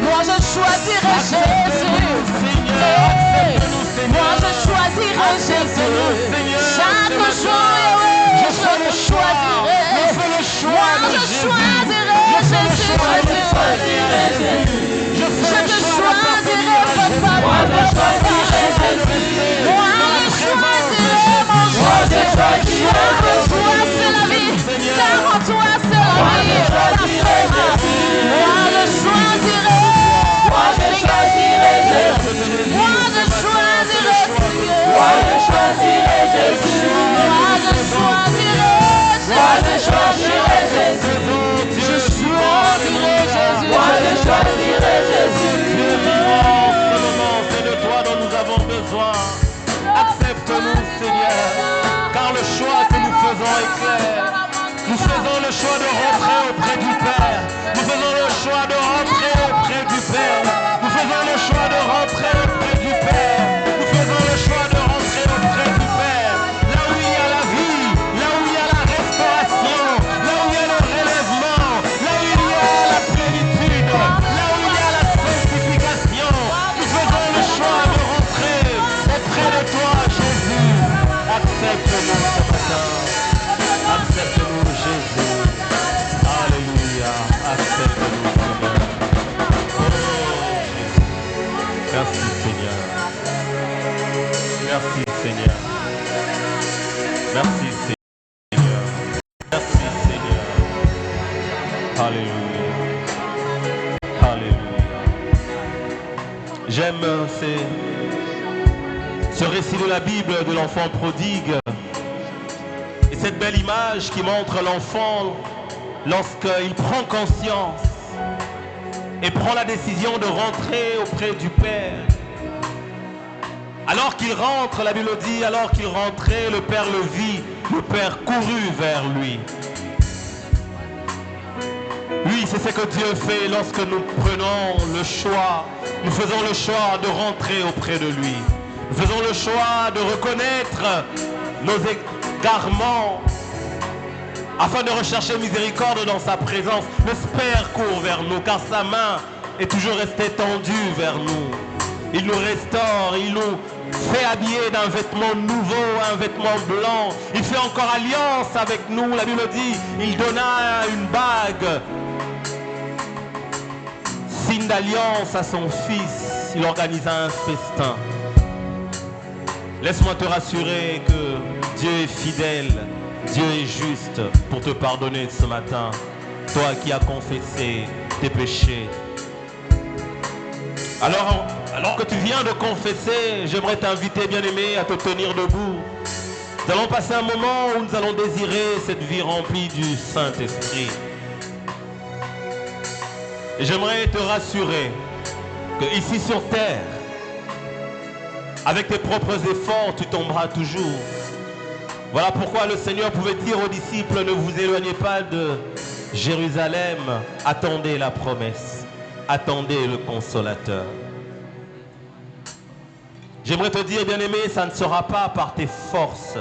Moi je choisirai Jésus. Moi je choisirai Jésus. Chaque jour, je le choisirai. Moi je choisirai Jésus. Je te choisirai, papa. Moi je choisirai Jésus. Moi je choisirai mon Jésus. Car en toi c'est la vie. Car en toi c'est la vie. Moi je choisirai. Moi je choisirai Jésus. Moi je choisirai Jésus. Moi je choisirai Jésus. Moi je choisirai Jésus. Moi je choisirai Jésus. Je choisirai Jésus. Moi je choisirai Jésus. Dieu vivant, ce moment, c'est de toi dont nous avons besoin. Accepte-nous, Seigneur, car le choix que nous faisons est clair. Nous faisons le choix de rentrer auprès du Père. Nous faisons le choix de rentrer auprès du Père. Nous faisons le choix de rentrer auprès du Père. Nous faisons le choix de rentrer auprès du Père. Là où il y a la vie, là où il y a la restauration, là où il y a le relèvement, là où il y a la plénitude, là où il y a la sanctification. Nous faisons le choix de rentrer auprès de toi, Jésus. Accepte-nous ce matin. Accepte-nous, Jésus. Alléluia. Accepte-nous, Seigneur. Oh, Jésus. Merci, Seigneur. Merci, Seigneur. Merci, Seigneur. Merci, Seigneur. Alléluia. Alléluia. J'aime ce récit de la Bible de l'enfant prodigue. Et cette belle image qui montre l'enfant lorsqu'il prend conscience et prend la décision de rentrer auprès du Père. Alors qu'il rentre, la Bible dit, alors qu'il rentrait, le Père le vit, le Père courut vers lui. Oui, c'est ce que Dieu fait lorsque nous prenons le choix, nous faisons le choix de rentrer auprès de lui. Nous faisons le choix de reconnaître nos égarements afin de rechercher miséricorde dans sa présence. Le Père court vers nous car sa main est toujours restée tendue vers nous. Il nous restaure, il nous fait habiller d'un vêtement nouveau, un vêtement blanc. Il fait encore alliance avec nous. La Bible dit, il donna une bague, signe d'alliance à son fils. Il organisa un festin. Laisse-moi te rassurer que Dieu est fidèle, Dieu est juste pour te pardonner ce matin. Toi qui as confessé tes péchés. Alors que tu viens de confesser, j'aimerais t'inviter, bien-aimé, à te tenir debout. Nous allons passer un moment où nous allons désirer cette vie remplie du Saint-Esprit. Et j'aimerais te rassurer que ici sur terre, avec tes propres efforts, tu tomberas toujours. Voilà pourquoi le Seigneur pouvait dire aux disciples, ne vous éloignez pas de Jérusalem, attendez la promesse, attendez le consolateur. J'aimerais te dire, bien-aimé, ça ne sera pas par tes forces,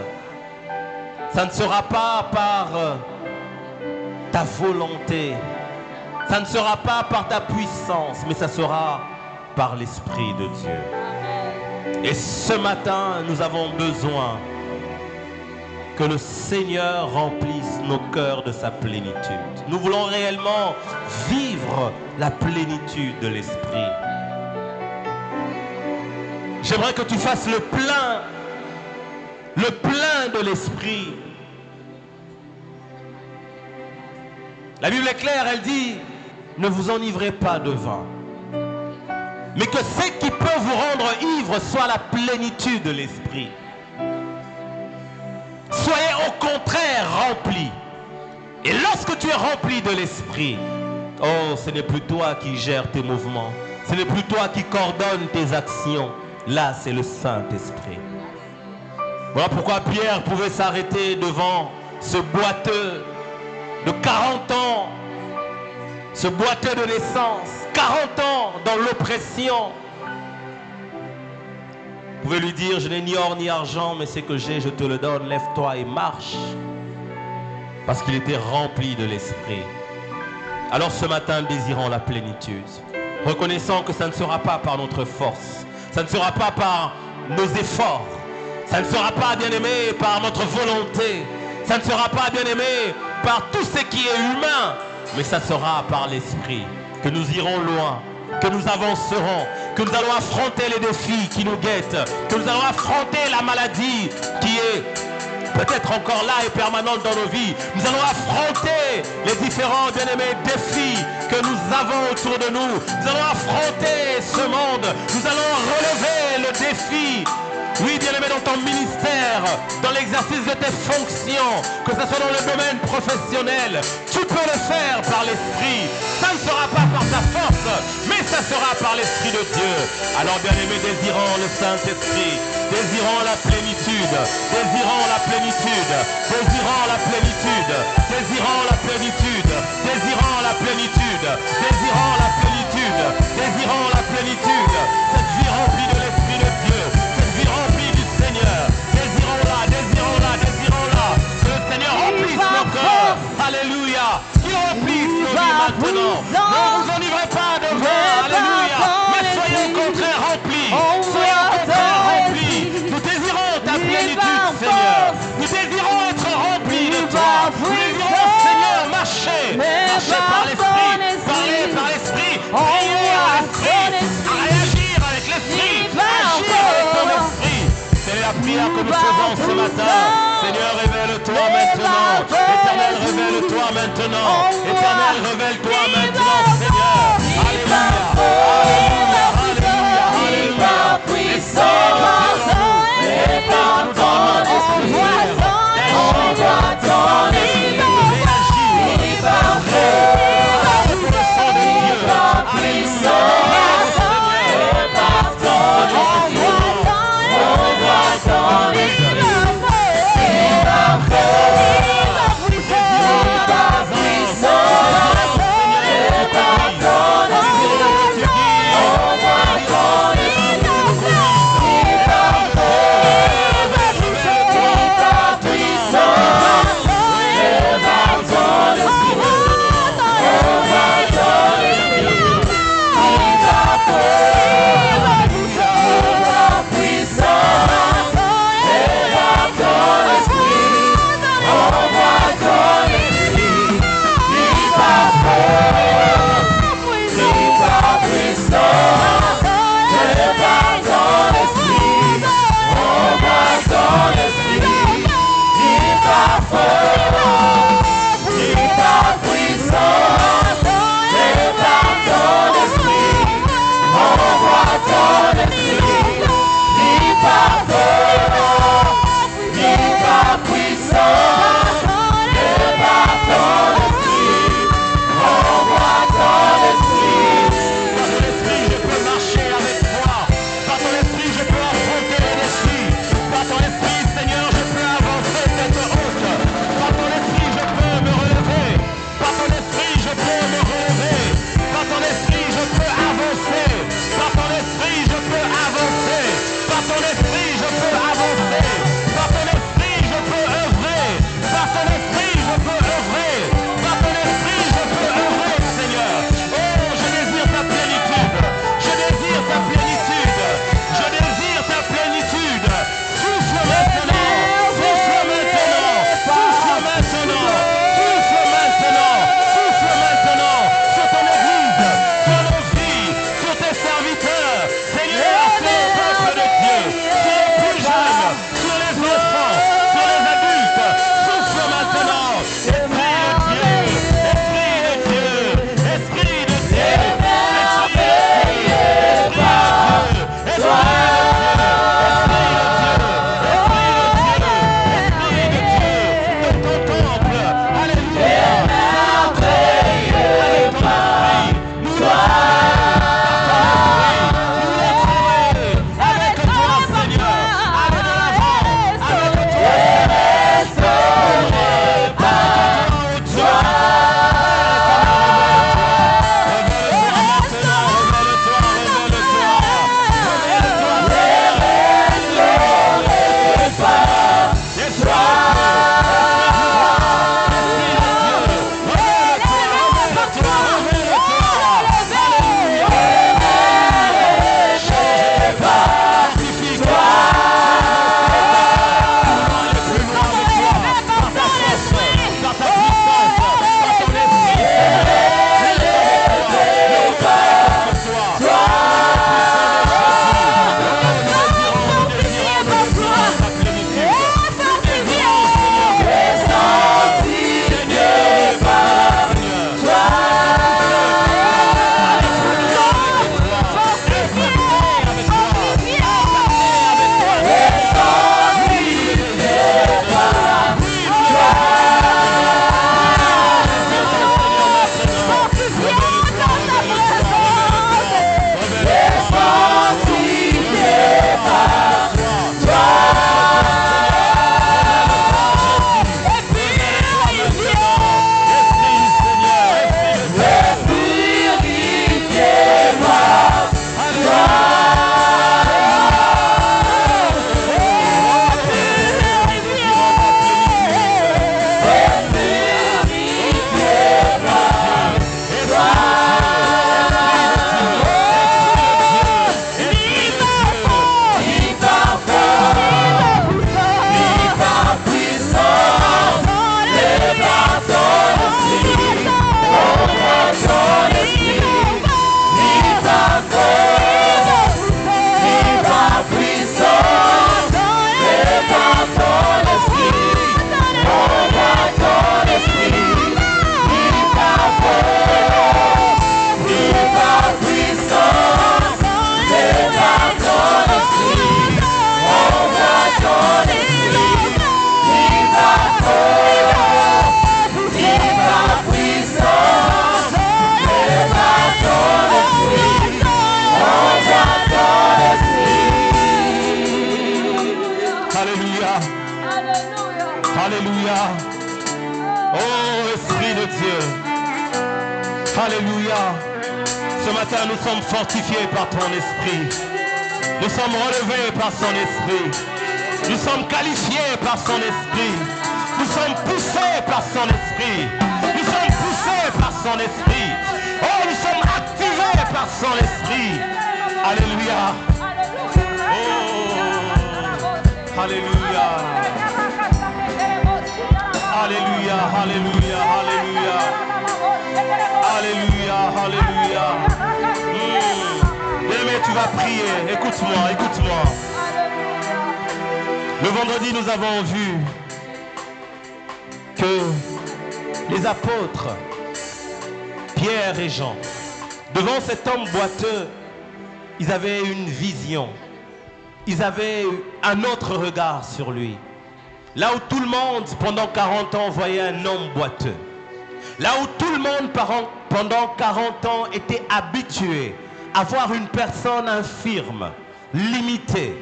ça ne sera pas par ta volonté, ça ne sera pas par ta puissance, mais ça sera par l'Esprit de Dieu. Et ce matin, nous avons besoin que le Seigneur remplisse nos cœurs de sa plénitude. Nous voulons réellement vivre la plénitude de l'Esprit. J'aimerais que tu fasses le plein de l'Esprit. La Bible est claire, elle dit, ne vous enivrez pas de vin, mais que ce qui peut vous rendre ivre soit la plénitude de l'Esprit. Soyez au contraire remplis. Et lorsque tu es rempli de l'Esprit, oh, ce n'est plus toi qui gères tes mouvements, ce n'est plus toi qui coordonne tes actions. Là, c'est le Saint-Esprit. Voilà pourquoi Pierre pouvait s'arrêter devant ce boiteux de 40 ans, ce boiteux de naissance, 40 ans dans l'oppression. Vous pouvez lui dire, je n'ai ni or ni argent, mais ce que j'ai, je te le donne, lève-toi et marche. Parce qu'il était rempli de l'Esprit. Alors ce matin, désirons la plénitude. Reconnaissant que ça ne sera pas par notre force, ça ne sera pas par nos efforts, ça ne sera pas, bien-aimé, par notre volonté, ça ne sera pas, bien-aimé, par tout ce qui est humain, mais ça sera par l'Esprit que nous irons loin, que nous avancerons, que nous allons affronter les défis qui nous guettent, que nous allons affronter la maladie qui est peut-être encore là et permanente dans nos vies. Nous allons affronter les différents, bien-aimés, défis que nous avons autour de nous. Nous allons affronter ce monde. Nous allons relever le défi. Oui, bien-aimé, dans ton ministère, dans l'exercice de tes fonctions, que ce soit dans le domaine professionnel, tu peux le faire par l'Esprit. Ça ne sera pas par ta force, mais ça sera par l'Esprit de Dieu. Alors, bien-aimé, désirons le Saint-Esprit, désirons la plénitude, désirons la plénitude, désirons la plénitude, désirons la plénitude, désirons la plénitude, désirons la plénitude, désirons la plénitude, cette vie remplie de l'Esprit de Dieu. Désirons-la, désirons-la, désirons-la. Que le Seigneur remplisse nos cœurs. Alléluia. Qu'il remplisse nos vies maintenant. Ne vous enivrez pas de vin. Alléluia. Mais soyez au contraire remplis. Soyez au contraire remplis. Nous désirons ta plénitude, Seigneur. Nous désirons être remplis de toi. Nous désirons, Seigneur, marcher. Marcher par l'Esprit. Parler par l'Esprit. Prier à l'Esprit. Réagir avec l'Esprit. Agir avec ton Esprit. C'est la prière que nous faisons ce matin. Seigneur, révèle-toi maintenant. Éternel, révèle-toi maintenant. Éternel, révèle-toi maintenant, Seigneur. Alléluia. Alléluia. Alléluia. matin, nous sommes fortifiés par ton esprit. Nous sommes relevés par son esprit. Nous sommes qualifiés par son esprit. Nous sommes poussés par son esprit. Nous sommes poussés par son esprit. Oh, nous sommes activés par son esprit. Alléluia. Oh, alléluia. Alléluia, alléluia, alléluia. Alléluia, alléluia. Bien-aimé, tu vas prier. Écoute-moi, écoute-moi. Le vendredi, nous avons vu que les apôtres, Pierre et Jean, devant cet homme boiteux, ils avaient une vision. Ils avaient un autre regard sur lui. Là où tout le monde, pendant 40 ans, voyait un homme boiteux. Là où tout le monde, pendant 40 ans, était habitué à voir une personne infirme, limitée,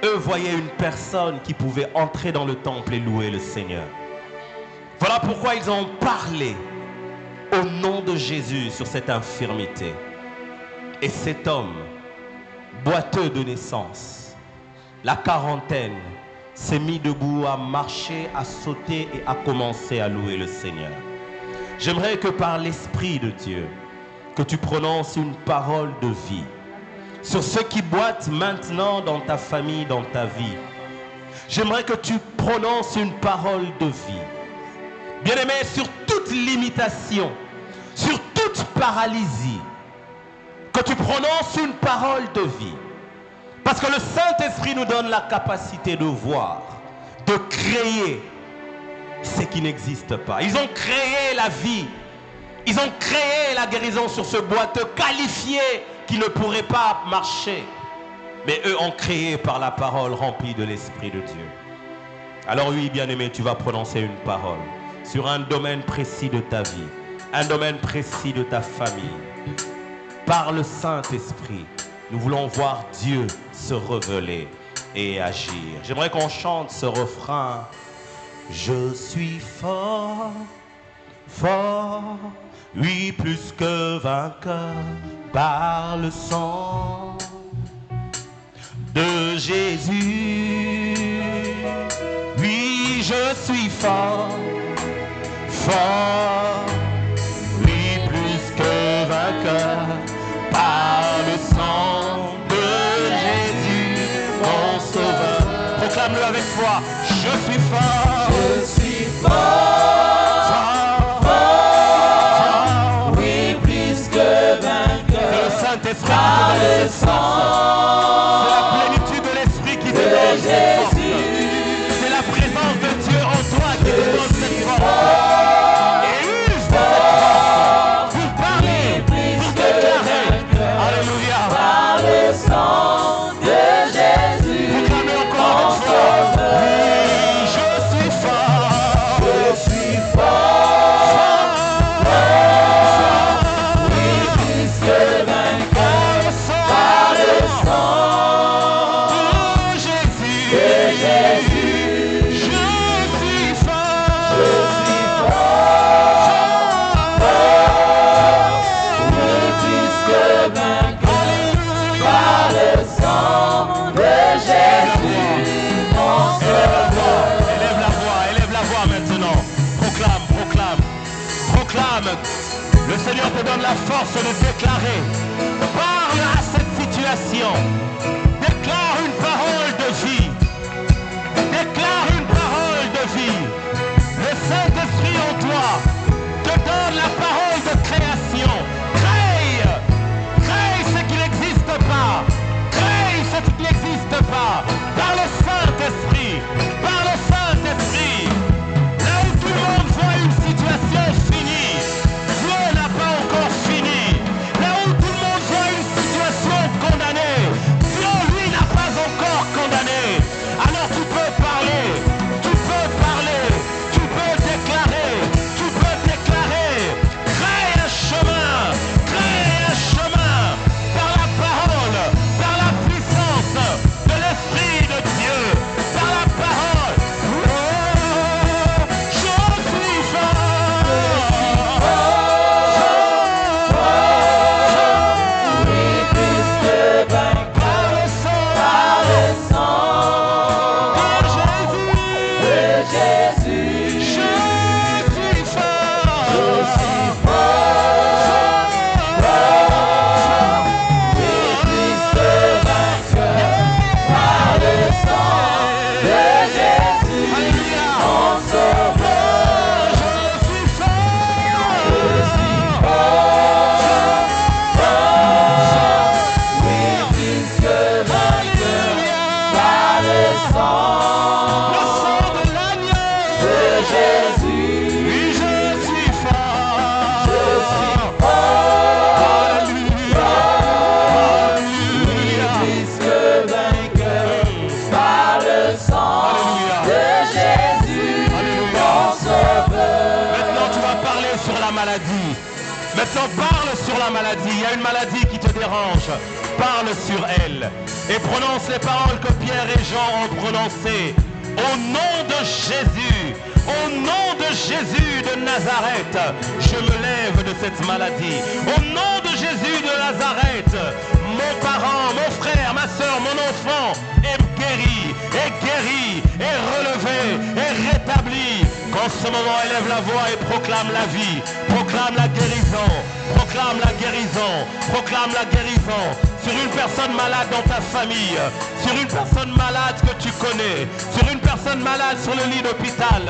eux voyaient une personne qui pouvait entrer dans le temple et louer le Seigneur. Voilà pourquoi ils ont parlé au nom de Jésus sur cette infirmité. Et cet homme, boiteux de naissance, la quarantaine, s'est mis debout à marcher, à sauter et à commencer à louer le Seigneur. J'aimerais que par l'Esprit de Dieu, que tu prononces une parole de vie sur ceux qui boitent maintenant dans ta famille, dans ta vie. J'aimerais que tu prononces une parole de vie. Bien-aimé, sur toute limitation, sur toute paralysie, que tu prononces une parole de vie. Parce que le Saint-Esprit nous donne la capacité de voir, de créer ce qui n'existe pas. Ils ont créé la vie. Ils ont créé la guérison sur ce boiteux qualifié qui ne pourrait pas marcher. Mais eux ont créé par la parole remplie de l'Esprit de Dieu. Alors oui, bien-aimé, tu vas prononcer une parole sur un domaine précis de ta vie, un domaine précis de ta famille. Par le Saint-Esprit, nous voulons voir Dieu se révéler et agir. J'aimerais qu'on chante ce refrain. Je suis fort, fort, oui, plus que vainqueur par le sang de Jésus. Oui, je suis fort, fort, oui, plus que vainqueur par le sang de Jésus, mon sauveur. Proclame-le avec foi. Je suis fort. Je suis fort, fort, oui, plus que vainqueur. Le Saint-Esprit par qui te donne le cette force. C'est la sang plénitude de l'Esprit qui te de donne cette force. Jésus. C'est la présence de Dieu en toi qui te donne cette force. Et use de cette force pour parler, pour déclarer. Alléluia. Par le sang de Jésus, Proclamez encore mon une fois. sauveur. Oui, je suis fort. Je suis fort, oui, plus que vainqueur par le sang de Jésus. Je suis fort. oui, plus que vainqueur par le sang de Jésus, mon sauveur. Élève la voix maintenant. Proclame, proclame, proclame. Le Seigneur te donne la force de déclarer. Parle à cette situation. Déclare une parole de vie. Déclare une parole de vie. Le Saint-Esprit en toi te donne la parole de création. Crée. Crée ce qui n'existe pas. Crée ce qui n'existe pas. Par le Saint-Esprit. Par le Saint-Esprit. Là où tout le monde voit une situation finie, Dieu n'a pas encore fini. Là où tout le Maintenant, parle sur la maladie. Il y a une maladie qui te dérange. Parle sur elle. Et prononce les paroles que Pierre et Jean ont prononcées. Au nom de Jésus, au nom de Jésus de Nazareth, je me lève de cette maladie. Au nom de Jésus de Nazareth, mon parent, mon frère, ma soeur, mon enfant est guéri, est relevé, est rétabli. Qu'en ce moment, élève la voix et proclame la vie, proclame la guérison, proclame la guérison, proclame la guérison. Sur une personne malade dans ta famille, sur une personne malade que tu connais, sur une personne malade sur le lit d'hôpital,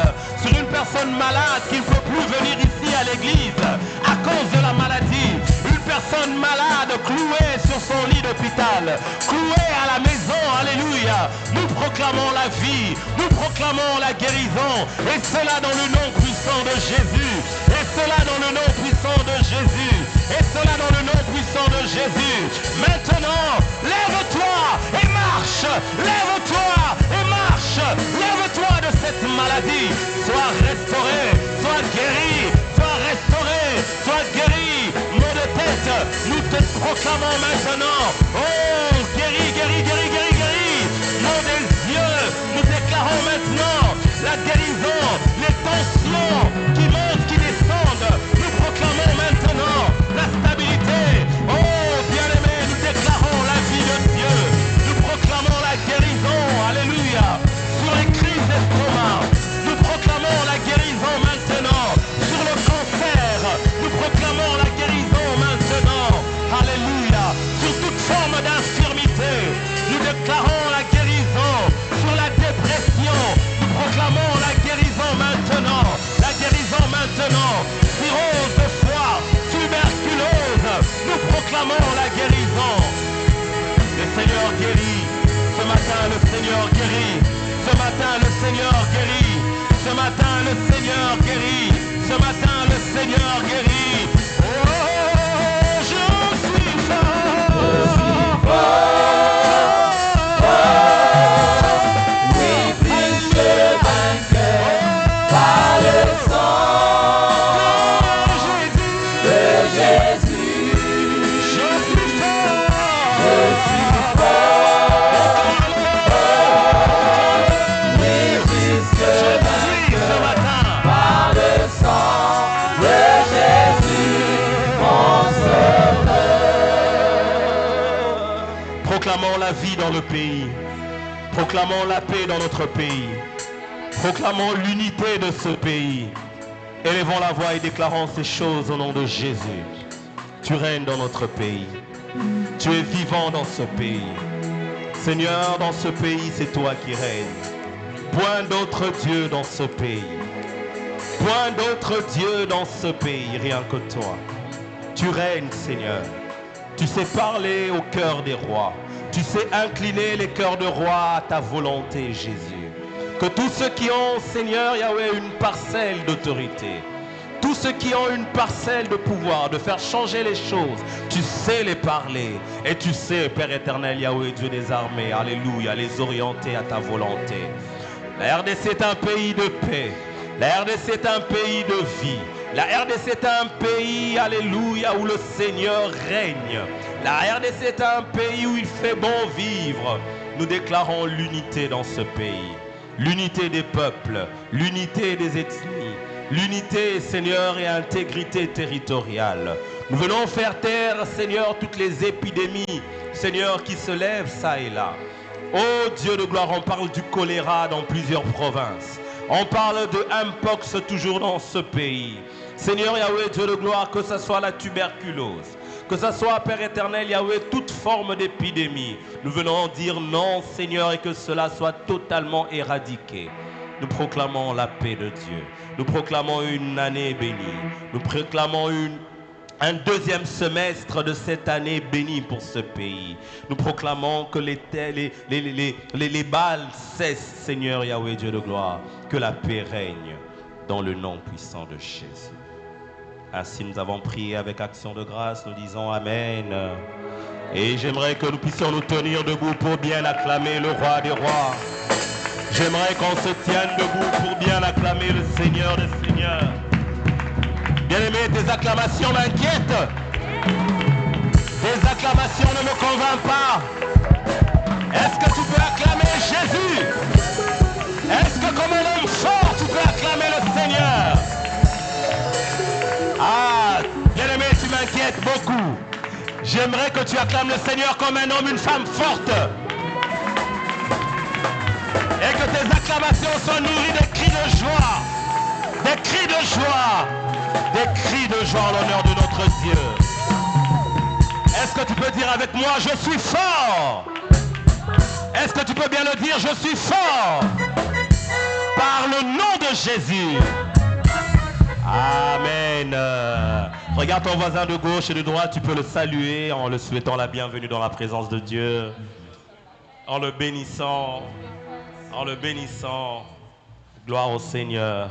sur une personne malade qui ne peut plus venir ici à l'église à cause de la maladie, une personne malade clouée sur son lit d'hôpital, clouée à la maison, alléluia. Nous proclamons la vie, nous proclamons la guérison, et cela dans le nom puissant de Jésus, et cela dans le nom puissant de Jésus, et cela dans le nom puissant de Jésus. Maintenant, lève-toi et marche, lève-toi et marche, lève-toi de cette maladie. Sois restauré, sois guéri, sois restauré, sois guéri. Mot de tête, nous te proclamons maintenant. Oh, guéri, guéri, guéri, guéri, guéri. Mot des yeux, nous déclarons maintenant la guérison, les tensions qui montent, qui descendent. Nous proclamons maintenant la stabilité. Oh, bien-aimé, nous déclarons la vie de Dieu. Nous proclamons la guérison, alléluia, sur les crises d'estomac. Nous proclamons la guérison maintenant sur le cancer. Nous proclamons la guérison maintenant, alléluia, sur toute forme d'infirmité. Nous déclarons la guérison sur la dépression. Nous proclamons la guérison maintenant, la guérison maintenant. Cirrhose de foie, tuberculose, nous proclamons la guérison. Le Seigneur guérit, ce matin le Seigneur guérit, ce matin le Seigneur guérit, ce matin le Seigneur guérit, ce matin le Seigneur guérit. Oh, je suis fort. Proclamons la vie dans le pays. Proclamons la paix dans notre pays. Proclamons l'unité de ce pays. Élevons la voix et déclarons ces choses au nom de Jésus. Tu règnes dans notre pays. Tu es vivant dans ce pays. Seigneur, dans ce pays, c'est toi qui règnes. Point d'autre Dieu dans ce pays. Point d'autre Dieu dans ce pays, rien que toi. Tu règnes, Seigneur. Tu sais parler au cœur des rois. Tu sais incliner les cœurs de rois à ta volonté, Jésus. Que tous ceux qui ont, Seigneur Yahweh, une parcelle d'autorité, tous ceux qui ont une parcelle de pouvoir, de faire changer les choses, tu sais les parler. Et tu sais, Père éternel Yahweh, Dieu des armées, alléluia, les orienter à ta volonté. La RDC est un pays de paix. La RDC est un pays de vie. La RDC est un pays, alléluia, où le Seigneur règne. La RDC est un pays où il fait bon vivre. Nous déclarons l'unité dans ce pays. L'unité des peuples, l'unité des ethnies, l'unité, Seigneur, et intégrité territoriale. Nous venons faire taire, Seigneur, toutes les épidémies, Seigneur, qui se lèvent ça et là. Oh Dieu de gloire, on parle du choléra dans plusieurs provinces. On parle de Mpox toujours dans ce pays. Seigneur Yahweh, Dieu de gloire, que ce soit la tuberculose, que ce soit, Père éternel Yahweh, toute forme d'épidémie. Nous venons dire non, Seigneur, et que cela soit totalement éradiqué. Nous proclamons la paix de Dieu. Nous proclamons une année bénie. Nous proclamons un deuxième semestre de cette année bénie pour ce pays. Nous proclamons que les balles cessent, Seigneur Yahweh, Dieu de gloire. Que la paix règne dans le nom puissant de Jésus. Ainsi nous avons prié avec action de grâce, nous disons Amen. Et j'aimerais que nous puissions nous tenir debout pour bien acclamer le roi des rois. J'aimerais qu'on se tienne debout pour bien acclamer le Seigneur des seigneurs. Bien-aimé, tes acclamations m'inquiètent. Tes acclamations ne me convainquent pas. Est-ce que tu peux acclamer Jésus? Est-ce que comme un homme fort, tu peux acclamer le Seigneur? Ah, bien-aimé, tu m'inquiètes beaucoup. J'aimerais que tu acclames le Seigneur comme un homme, une femme forte. Et que tes acclamations soient nourries des cris de joie. Des cris de joie. Des cris de joie en l'honneur de notre Dieu. Est-ce que tu peux dire avec moi, je suis fort? Est-ce que tu peux bien le dire, je suis fort? Par le nom de Jésus. Amen. Regarde ton voisin de gauche et de droite, tu peux le saluer en le souhaitant la bienvenue dans la présence de Dieu. En le bénissant. En le bénissant. Gloire au Seigneur.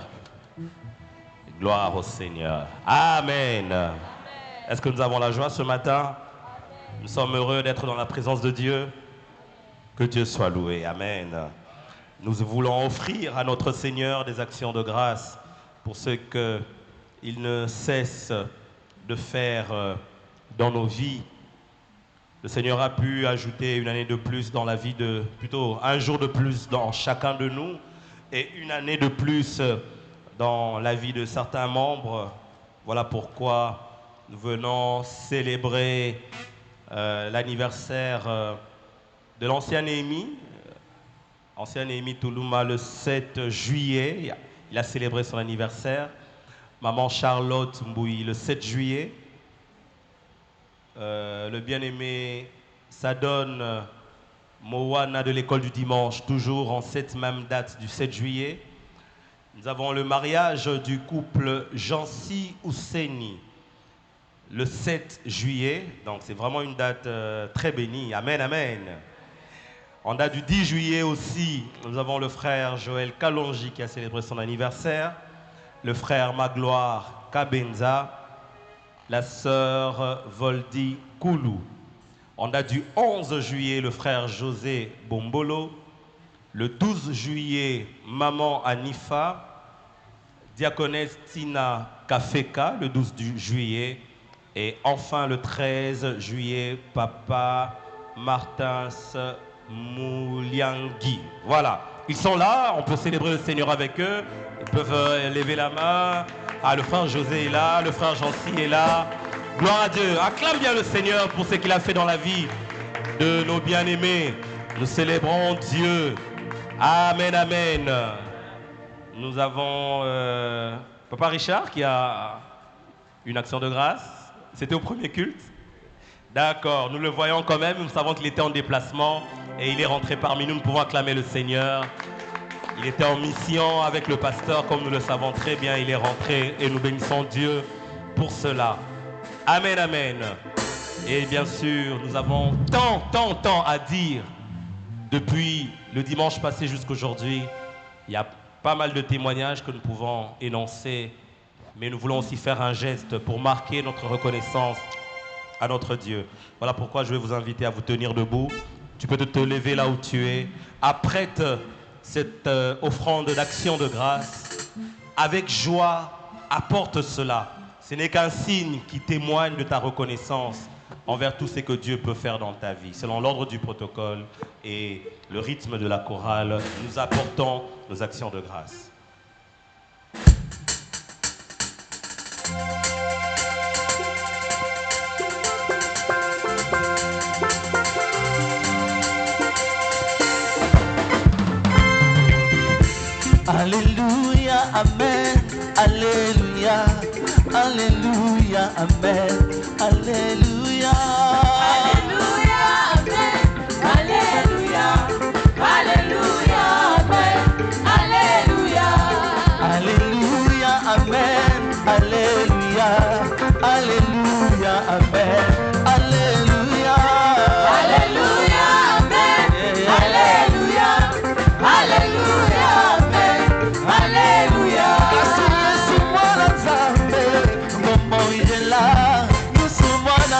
Gloire au Seigneur. Amen. Est-ce que nous avons la joie ce matin? Nous sommes heureux d'être dans la présence de Dieu. Que Dieu soit loué. Amen. Nous voulons offrir à notre Seigneur des actions de grâce pour ce qu'il ne cesse de faire dans nos vies. Le Seigneur a pu ajouter une année de plus dans la vie plutôt un jour de plus dans chacun de nous et une année de plus dans la vie de certains membres. Voilà pourquoi nous venons célébrer l'anniversaire de l'ancien Néhémie, Toulouma, le 7 juillet. Il a célébré son anniversaire. Maman Charlotte Mbouy, le 7 juillet. Le bien-aimé Sadon Mowana de l'école du dimanche, toujours en cette même date du 7 juillet. Nous avons le mariage du couple Jancy Ouseni, le 7 juillet. Donc c'est vraiment une date très bénie. Amen, amen. En date du 10 juillet aussi, nous avons le frère Joël Kalonji qui a célébré son anniversaire, le frère Magloire Kabenza, la sœur Voldi Koulou. En date du 11 juillet, le frère José Bombolo, le 12 juillet, maman Anifa, diaconesse Tina Kafeka, le 12 juillet, et enfin le 13 juillet, papa Martins Mouliangui. Voilà, ils sont là, on peut célébrer le Seigneur avec eux, ils peuvent lever la main. Ah, le frère José est là, le frère Jancy est là. Gloire à Dieu, acclame bien le Seigneur pour ce qu'il a fait dans la vie de nos bien-aimés. Nous célébrons Dieu. Amen, amen. Nous avons Papa Richard qui a une action de grâce. C'était au premier culte. D'accord, nous le voyons quand même, nous savons qu'il était en déplacement et il est rentré parmi nous, nous pouvons acclamer le Seigneur. Il était en mission avec le pasteur, comme nous le savons très bien, il est rentré et nous bénissons Dieu pour cela. Amen, amen. Et bien sûr, nous avons tant à dire depuis le dimanche passé jusqu'aujourd'hui. Il y a pas mal de témoignages que nous pouvons énoncer, mais nous voulons aussi faire un geste pour marquer notre reconnaissance à notre Dieu. Voilà pourquoi je vais vous inviter à vous tenir debout. Tu peux te lever là où tu es. Apprête cette offrande d'action de grâce. Avec joie, apporte cela. Ce n'est qu'un signe qui témoigne de ta reconnaissance envers tout ce que Dieu peut faire dans ta vie. Selon l'ordre du protocole et le rythme de la chorale, nous apportons nos actions de grâce. Alléluia, amen, alléluia, alléluia, amen, alléluia. Alléluia, amen, alléluia, alléluia, amen, alléluia. Alléluia, amen, alléluia, alléluia, amen, alléluia. Alléluia, amen, alléluia, alléluia, amen, alléluia. Yesu mwana Nzambe, ngombo ijela, Yesu mwana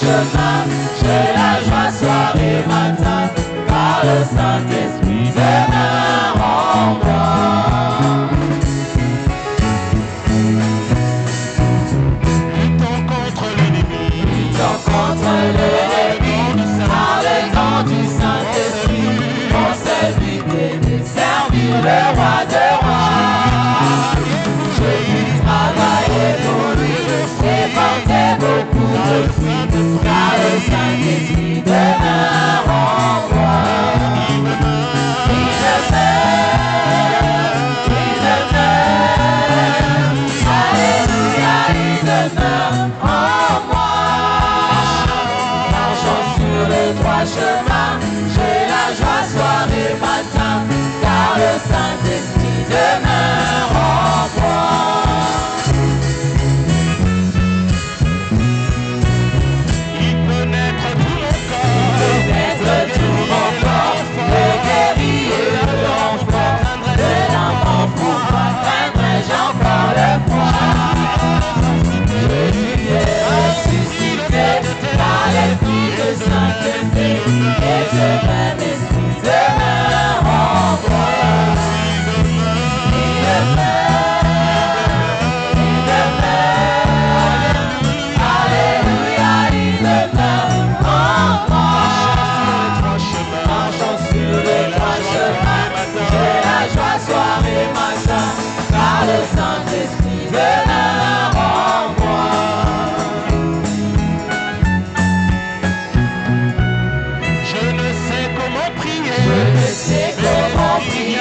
chemin, j'ai la joie soir et matin, car le Saint-Esprit demeure en moi. Luttons contre l'ennemi, Luttons contre l'ennemi, par le nom du Saint-Esprit, on s'est buté de servir le roi de rois. J'ai travaillé pour lui et porté beaucoup de fruits, car le Saint-Esprit demeure en moi. Il demeure, alléluia, il demeure en moi. Marchant sur les trois chemins, j'ai la joie soir et matin, car le Saint-Esprit demeure en moi. il pénètre tout mon corps, Pénètre tout mon corps, le guérit et le confort, de l'enfant pourquoi craindrais-je encore le froid? Jésus est ressuscité par l'Esprit de sainteté, et ce même Esprit demeure en moi. Il demeure, alléluia, il demeure en moi. Marchant sur les trois chemins, j'ai la joie soir et matin, car le Saint-Esprit demeure en moi. je ne sais comment prier, Je ne sais comment prier,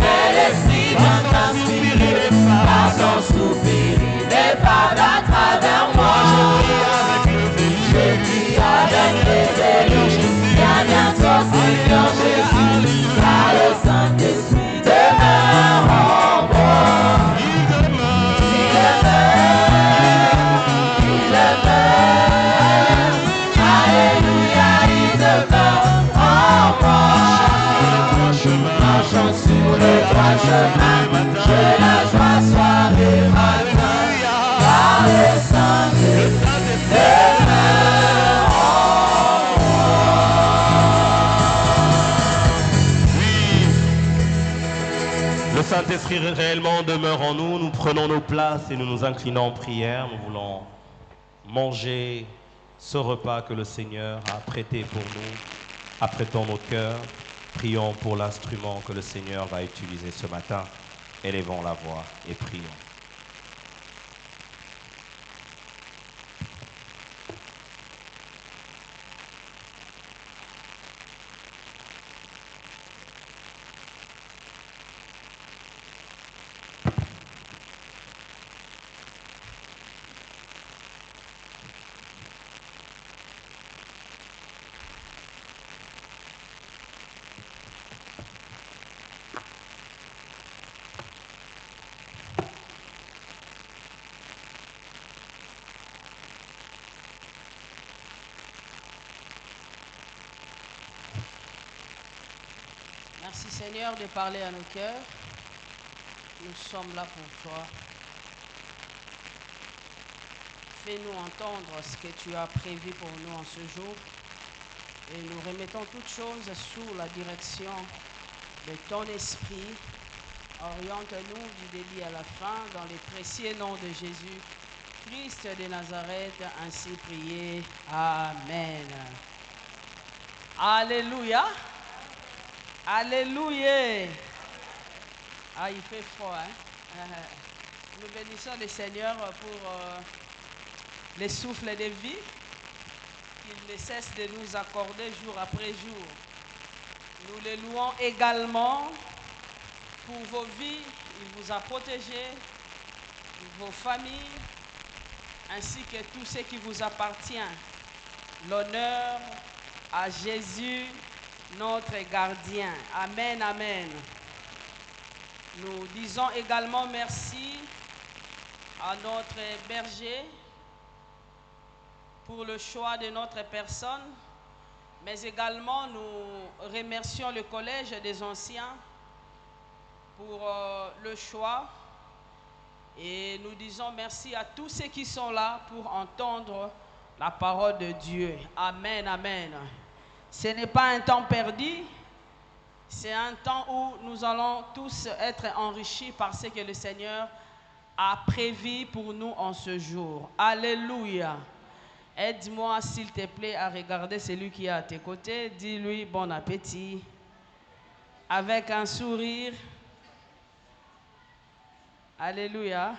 mais l'Esprit vient m'inspirer, par son soupir, il déparle à travers moi. Je prie avec les élus, viens bientôt Seigneur Jésus, car le Saint-Esprit demeure en moi. Il demeure, alléluia, il demeure en moi. Marchant sur les trois chemins, j'ai la joie soir et matin, car le Saint-Esprit demeure en Oui, le Saint-Esprit réellement demeure en nous. Nous prenons nos places et nous nous inclinons en prière. Nous voulons manger ce repas que le Seigneur a prêté pour nous. Apprêtons nos cœurs. Prions pour l'instrument que le Seigneur va utiliser ce matin. Élevons la voix et prions. Merci Seigneur de parler à nos cœurs. Nous sommes là pour toi. Fais-nous entendre ce que tu as prévu pour nous en ce jour. Et nous remettons toutes choses sous la direction de ton esprit. Oriente-nous du début à la fin dans le précieux nom de Jésus, Christ de Nazareth, ainsi prié. Amen. Alléluia. Alléluia. Ah, il fait froid, hein? Nous bénissons le Seigneur pour les souffles de vie qu'il ne cesse de nous accorder jour après jour. Nous le louons également pour vos vies. Il vous a protégés, vos familles, ainsi que tout ce qui vous appartient. L'honneur à Jésus, notre gardien. Amen, amen. Nous disons également merci à notre berger pour le choix de notre personne, mais également nous remercions le Collège des Anciens pour le choix et nous disons merci à tous ceux qui sont là pour entendre la parole de Dieu. Amen, amen. Ce n'est pas un temps perdu, c'est un temps où nous allons tous être enrichis par ce que le Seigneur a prévu pour nous en ce jour. Alléluia. Aide-moi, s'il te plaît, à regarder celui qui est à tes côtés. Dis-lui bon appétit. Avec un sourire. Alléluia.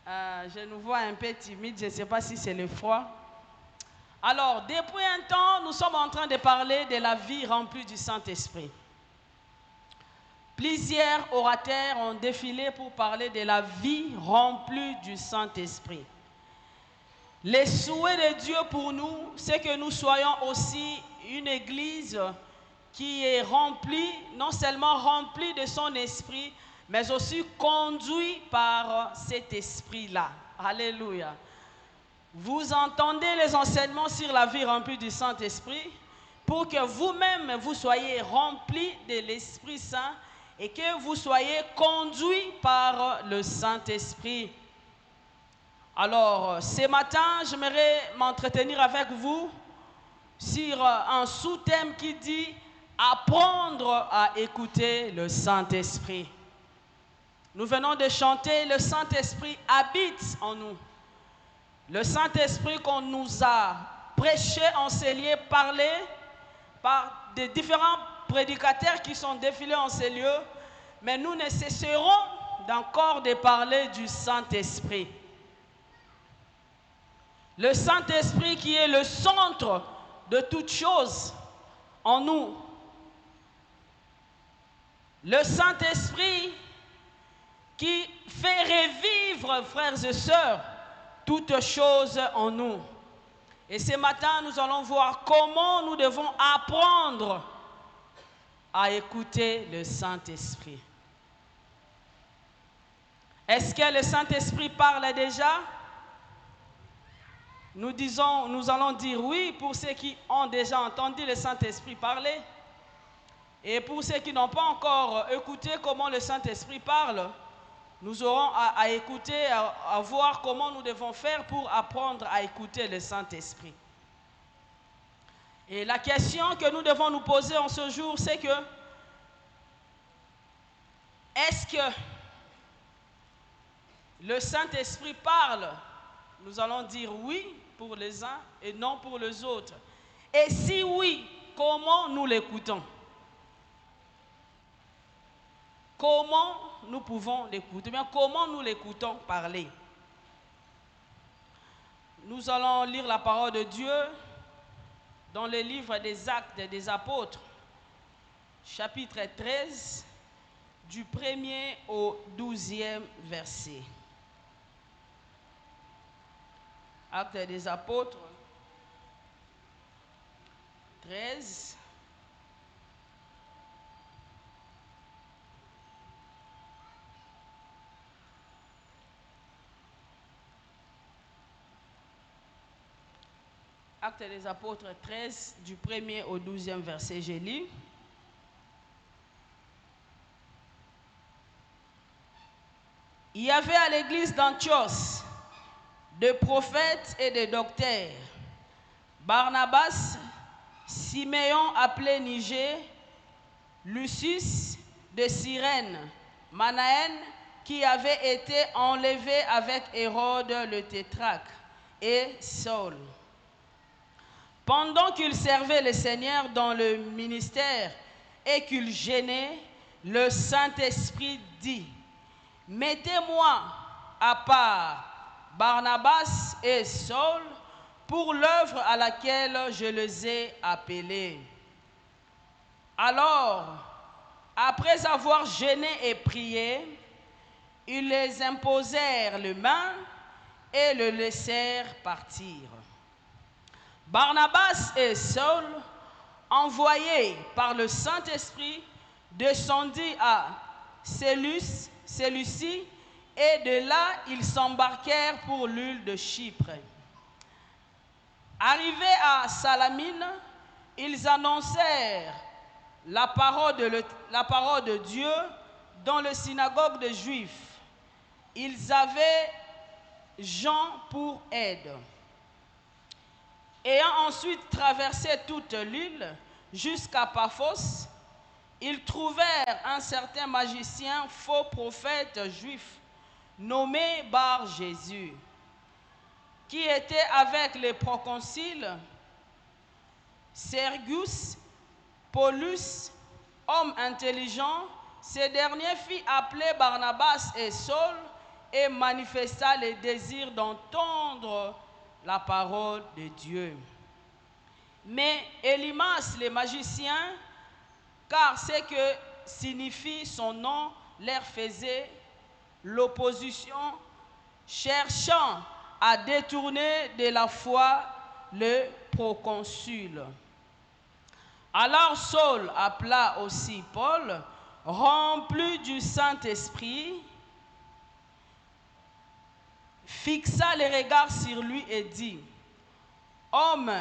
Je nous vois un peu timide, je ne sais pas si c'est le froid. Alors, depuis un temps, nous sommes en train de parler de la vie remplie du Saint-Esprit. Plusieurs orateurs ont défilé pour parler de la vie remplie du Saint-Esprit. Le souhait de Dieu pour nous, c'est que nous soyons aussi une église qui est remplie, non seulement remplie de son esprit, mais aussi conduite par cet esprit-là. Alléluia. Vous entendez les enseignements sur la vie remplie du Saint-Esprit pour que vous-même vous soyez remplis de l'Esprit Saint et que vous soyez conduits par le Saint-Esprit. Alors, ce matin, j'aimerais m'entretenir avec vous sur un sous-thème qui dit « Apprendre à écouter le Saint-Esprit ». Nous venons de chanter « Le Saint-Esprit habite en nous ». Le Saint-Esprit qu'on nous a prêché, enseigné, parlé par des différents prédicateurs qui sont défilés en ces lieux, mais nous ne cesserons d'encore de parler du Saint-Esprit. Le Saint-Esprit qui est le centre de toutes choses en nous. Le Saint-Esprit qui fait revivre, frères et sœurs, toutes choses en nous. Et ce matin, nous allons voir comment nous devons apprendre à écouter le Saint-Esprit. Est-ce que le Saint-Esprit parle déjà? Nous allons dire oui pour ceux qui ont déjà entendu le Saint-Esprit parler. Et pour ceux qui n'ont pas encore écouté comment le Saint-Esprit parle, nous aurons à écouter, à voir comment nous devons faire pour apprendre à écouter le Saint-Esprit. Et la question que nous devons nous poser en ce jour, c'est que est-ce que le Saint-Esprit parle? Nous allons dire oui pour les uns et non pour les autres. Et si oui, comment nous l'écoutons? Comment nous pouvons l'écouter? Bien, comment nous l'écoutons parler? Nous allons lire la parole de Dieu dans le livre des Actes des Apôtres, chapitre 13, du 1er au 12e verset. Actes des Apôtres 13. Actes des Apôtres 13, du 1er au 12e verset, j'ai lu. Il y avait à l'église d'Antioche de prophètes et de docteurs, Barnabas, Siméon appelé Niger, Lucius de Cyrène, Manaën qui avait été enlevé avec Hérode le tétrarque, et Saul. Pendant qu'ils servaient le Seigneur dans le ministère et qu'ils gênaient, le Saint-Esprit dit: « Mettez-moi à part Barnabas et Saul pour l'œuvre à laquelle je les ai appelés. » Alors, après avoir gêné et prié, ils les imposèrent les mains et le laissèrent partir. Barnabas et Saul, envoyés par le Saint-Esprit, descendirent à Séleucie, et de là, ils s'embarquèrent pour l'île de Chypre. Arrivés à Salamine, ils annoncèrent la parole de Dieu dans le synagogue des Juifs. Ils avaient Jean pour aide. Ayant ensuite traversé toute l'île jusqu'à Paphos, ils trouvèrent un certain magicien, faux prophète juif, nommé Bar Jésus, qui était avec les proconsuls Sergius, Paulus, homme intelligent. Ce dernier fit appeler Barnabas et Saul et manifesta le désir d'entendre la parole de Dieu. Mais Élymas, le magicien, car ce que signifie son nom, leur faisait l'opposition, cherchant à détourner de la foi le proconsul. Alors Saul appela aussi Paul, rempli du Saint-Esprit, fixa les regards sur lui et dit: Homme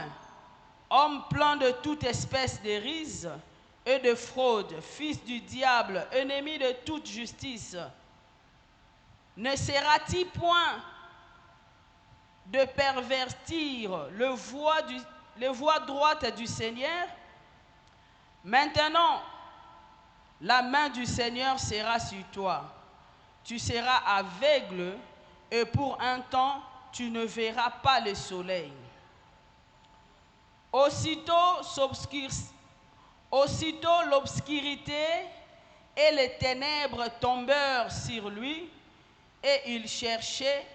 plein de toute espèce de ruse et de fraude, fils du diable, ennemi de toute justice, ne sera-t-il point de pervertir les voies droites du Seigneur? Maintenant, la main du Seigneur sera sur toi. Tu seras aveugle et pour un temps, tu ne verras pas le soleil. Aussitôt l'obscurité et les ténèbres tombèrent sur lui et il cherchait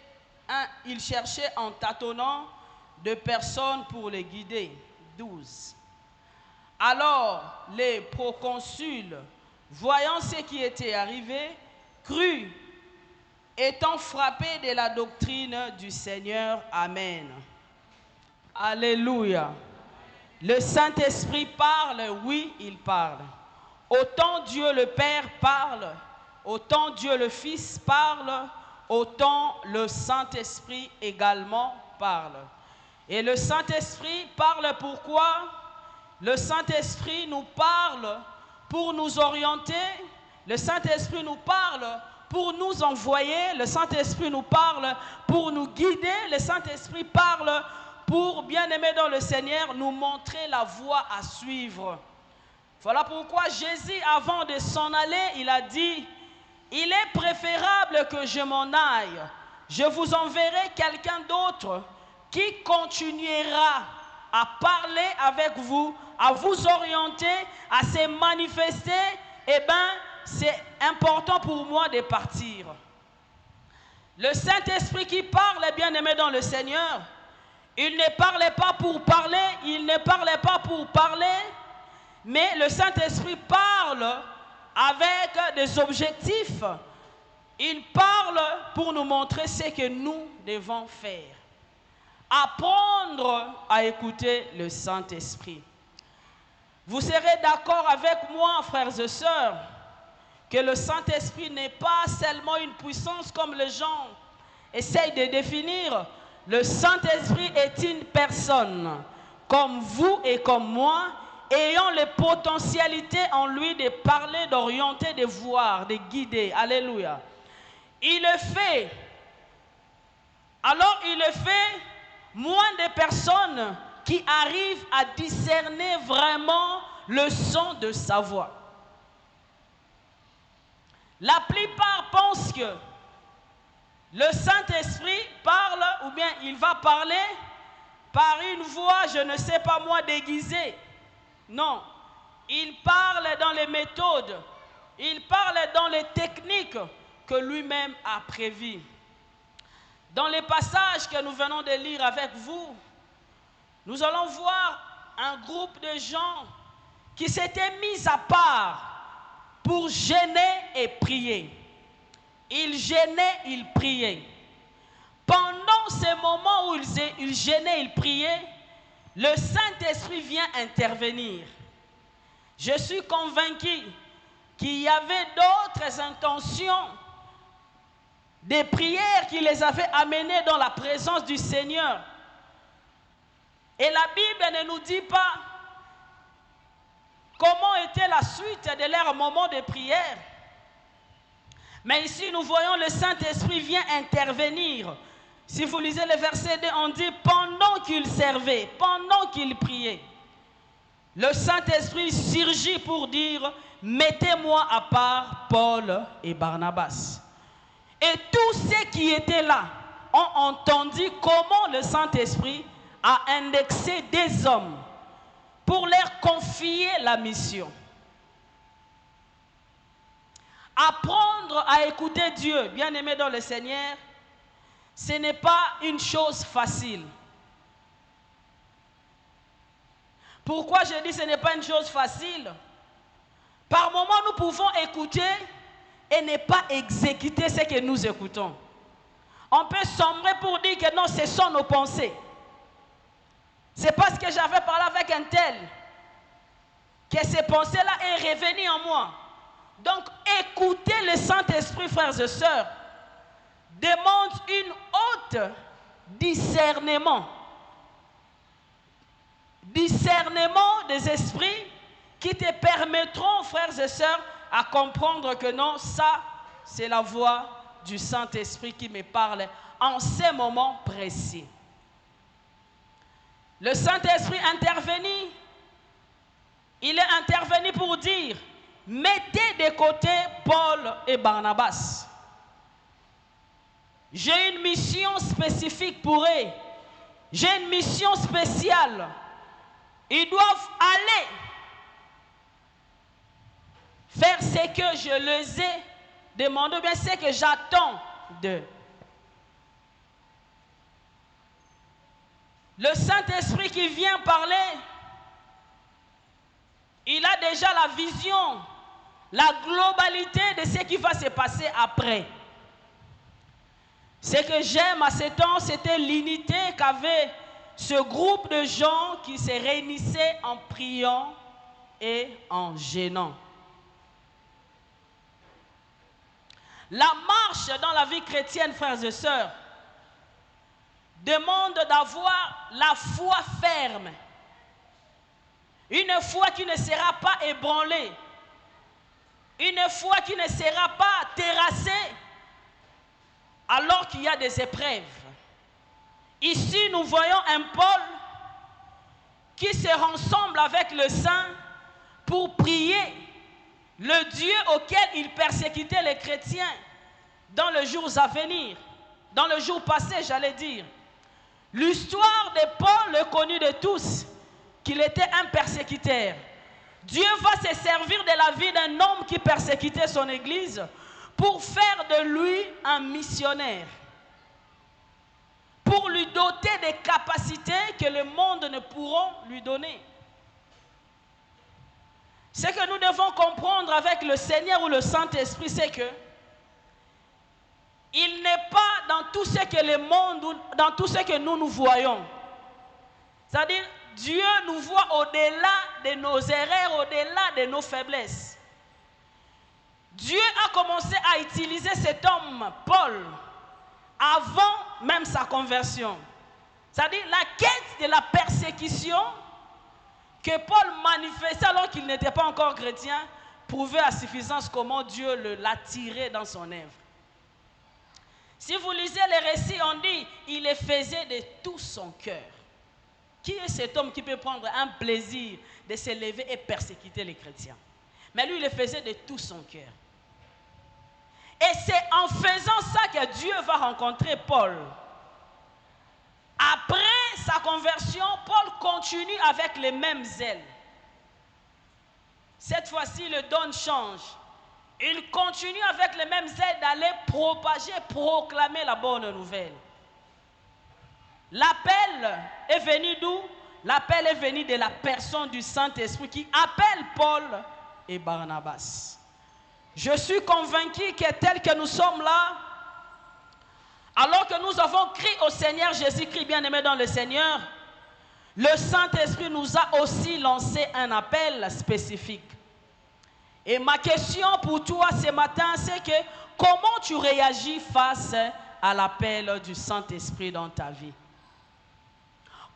en tâtonnant de personnes pour les guider. 12. Alors les proconsuls, voyant ce qui était arrivé, crurent, étant frappés de la doctrine du Seigneur. Amen. Alléluia. Le Saint-Esprit parle, oui, il parle. Autant Dieu le Père parle, autant Dieu le Fils parle, autant le Saint-Esprit également parle. Et le Saint-Esprit parle pourquoi? Le Saint-Esprit nous parle pour nous orienter. Le Saint-Esprit nous parle pour nous envoyer. Le Saint-Esprit nous parle pour nous guider. Le Saint-Esprit parle pour, bien-aimés dans le Seigneur, nous montrer la voie à suivre. Voilà pourquoi Jésus, avant de s'en aller, il a dit: il est préférable que je m'en aille. Je vous enverrai quelqu'un d'autre qui continuera à parler avec vous, à vous orienter, à se manifester. Eh bien, c'est important pour moi de partir. Le Saint-Esprit qui parle, bien-aimé dans le Seigneur, il ne parlait pas pour parler, il ne parlait pas pour parler, mais le Saint-Esprit parle avec des objectifs. Il parle pour nous montrer ce que nous devons faire. Apprendre à écouter le Saint-Esprit. Vous serez d'accord avec moi, frères et sœurs, que le Saint-Esprit n'est pas seulement une puissance comme les gens essayent de définir. Le Saint-Esprit est une personne, comme vous et comme moi, ayant les potentialités en lui de parler, d'orienter, de voir, de guider. Alléluia. Il le fait. Alors il le fait, moins de personnes qui arrivent à discerner vraiment le son de sa voix. La plupart pensent que le Saint-Esprit parle, ou bien il va parler par une voix, je ne sais pas moi, déguisée. Non, il parle dans les méthodes, il parle dans les techniques que lui-même a prévues. Dans les passages que nous venons de lire avec vous, nous allons voir un groupe de gens qui s'étaient mis à part pour gêner et prier. Ils gênaient, ils priaient. Pendant ces moments où ils gênaient, ils priaient, le Saint-Esprit vient intervenir. Je suis convaincu qu'il y avait d'autres intentions, des prières qui les avaient amenés dans la présence du Seigneur. Et la Bible ne nous dit pas comment était la suite de leur moment de prière. Mais ici, nous voyons le Saint-Esprit vient intervenir. Si vous lisez le verset 2, on dit pendant qu'il servait, pendant qu'il priait, le Saint-Esprit surgit pour dire mettez-moi à part Paul et Barnabas. Et tous ceux qui étaient là ont entendu comment le Saint-Esprit a indexé des hommes pour leur confier la mission. Apprendre à écouter Dieu, bien-aimé dans le Seigneur, ce n'est pas une chose facile. Pourquoi je dis que ce n'est pas une chose facile? Par moments, nous pouvons écouter et ne pas exécuter ce que nous écoutons. On peut sombrer pour dire que non, ce sont nos pensées. C'est parce que j'avais parlé avec un tel que ces pensées-là est revenues en moi. Donc, écouter le Saint-Esprit, frères et sœurs, demande une haute discernement. Discernement des esprits qui te permettront, frères et sœurs, à comprendre que non, ça, c'est la voix du Saint-Esprit qui me parle en ces moments précis. Le Saint-Esprit intervenu, il est intervenu pour dire, mettez de côté Paul et Barnabas. J'ai une mission spécifique pour eux. J'ai une mission spéciale. Ils doivent aller faire ce que je les ai demandé, ou bien ce que j'attends d'eux. Le Saint-Esprit qui vient parler, il a déjà la vision, la globalité de ce qui va se passer après. Ce que j'aime à ce temps, c'était l'unité qu'avait ce groupe de gens qui se réunissaient en priant et en gênant. La marche dans la vie chrétienne, frères et sœurs, demande d'avoir la foi ferme. Une foi qui ne sera pas ébranlée. Une foi qui ne sera pas terrassée alors qu'il y a des épreuves. Ici, nous voyons un Paul qui se rassemble avec le Saint pour prier le Dieu auquel il persécutait les chrétiens dans les jours à venir, dans le jour passé, j'allais dire. L'histoire de Paul est connue de tous, qu'il était un persécuteur. Dieu va se servir de la vie d'un homme qui persécutait son église pour faire de lui un missionnaire, pour lui doter des capacités que le monde ne pourra lui donner. Ce que nous devons comprendre avec le Seigneur ou le Saint-Esprit, c'est que il n'est pas dans tout ce que le monde, dans tout ce que nous voyons. C'est-à-dire, Dieu nous voit au-delà de nos erreurs, au-delà de nos faiblesses. Dieu a commencé à utiliser cet homme, Paul, avant même sa conversion. C'est-à-dire la quête de la persécution que Paul manifestait alors qu'il n'était pas encore chrétien, prouvait à suffisance comment Dieu l'a tiré dans son œuvre. Si vous lisez les récits, on dit il le faisait de tout son cœur. Qui est cet homme qui peut prendre un plaisir de se lever et persécuter les chrétiens? Mais lui, il le faisait de tout son cœur. Et c'est en faisant ça que Dieu va rencontrer Paul. Après sa conversion, Paul continue avec les mêmes zèles. Cette fois-ci, le don change. Il continue avec les mêmes zèles d'aller propager, proclamer la bonne nouvelle. L'appel est venu d'où? L'appel est venu de la personne du Saint-Esprit qui appelle Paul et Barnabas. Je suis convaincu que tel que nous sommes là, alors que nous avons crié au Seigneur Jésus-Christ, bien-aimé dans le Seigneur, le Saint-Esprit nous a aussi lancé un appel spécifique. Et ma question pour toi ce matin, c'est que comment tu réagis face à l'appel du Saint-Esprit dans ta vie?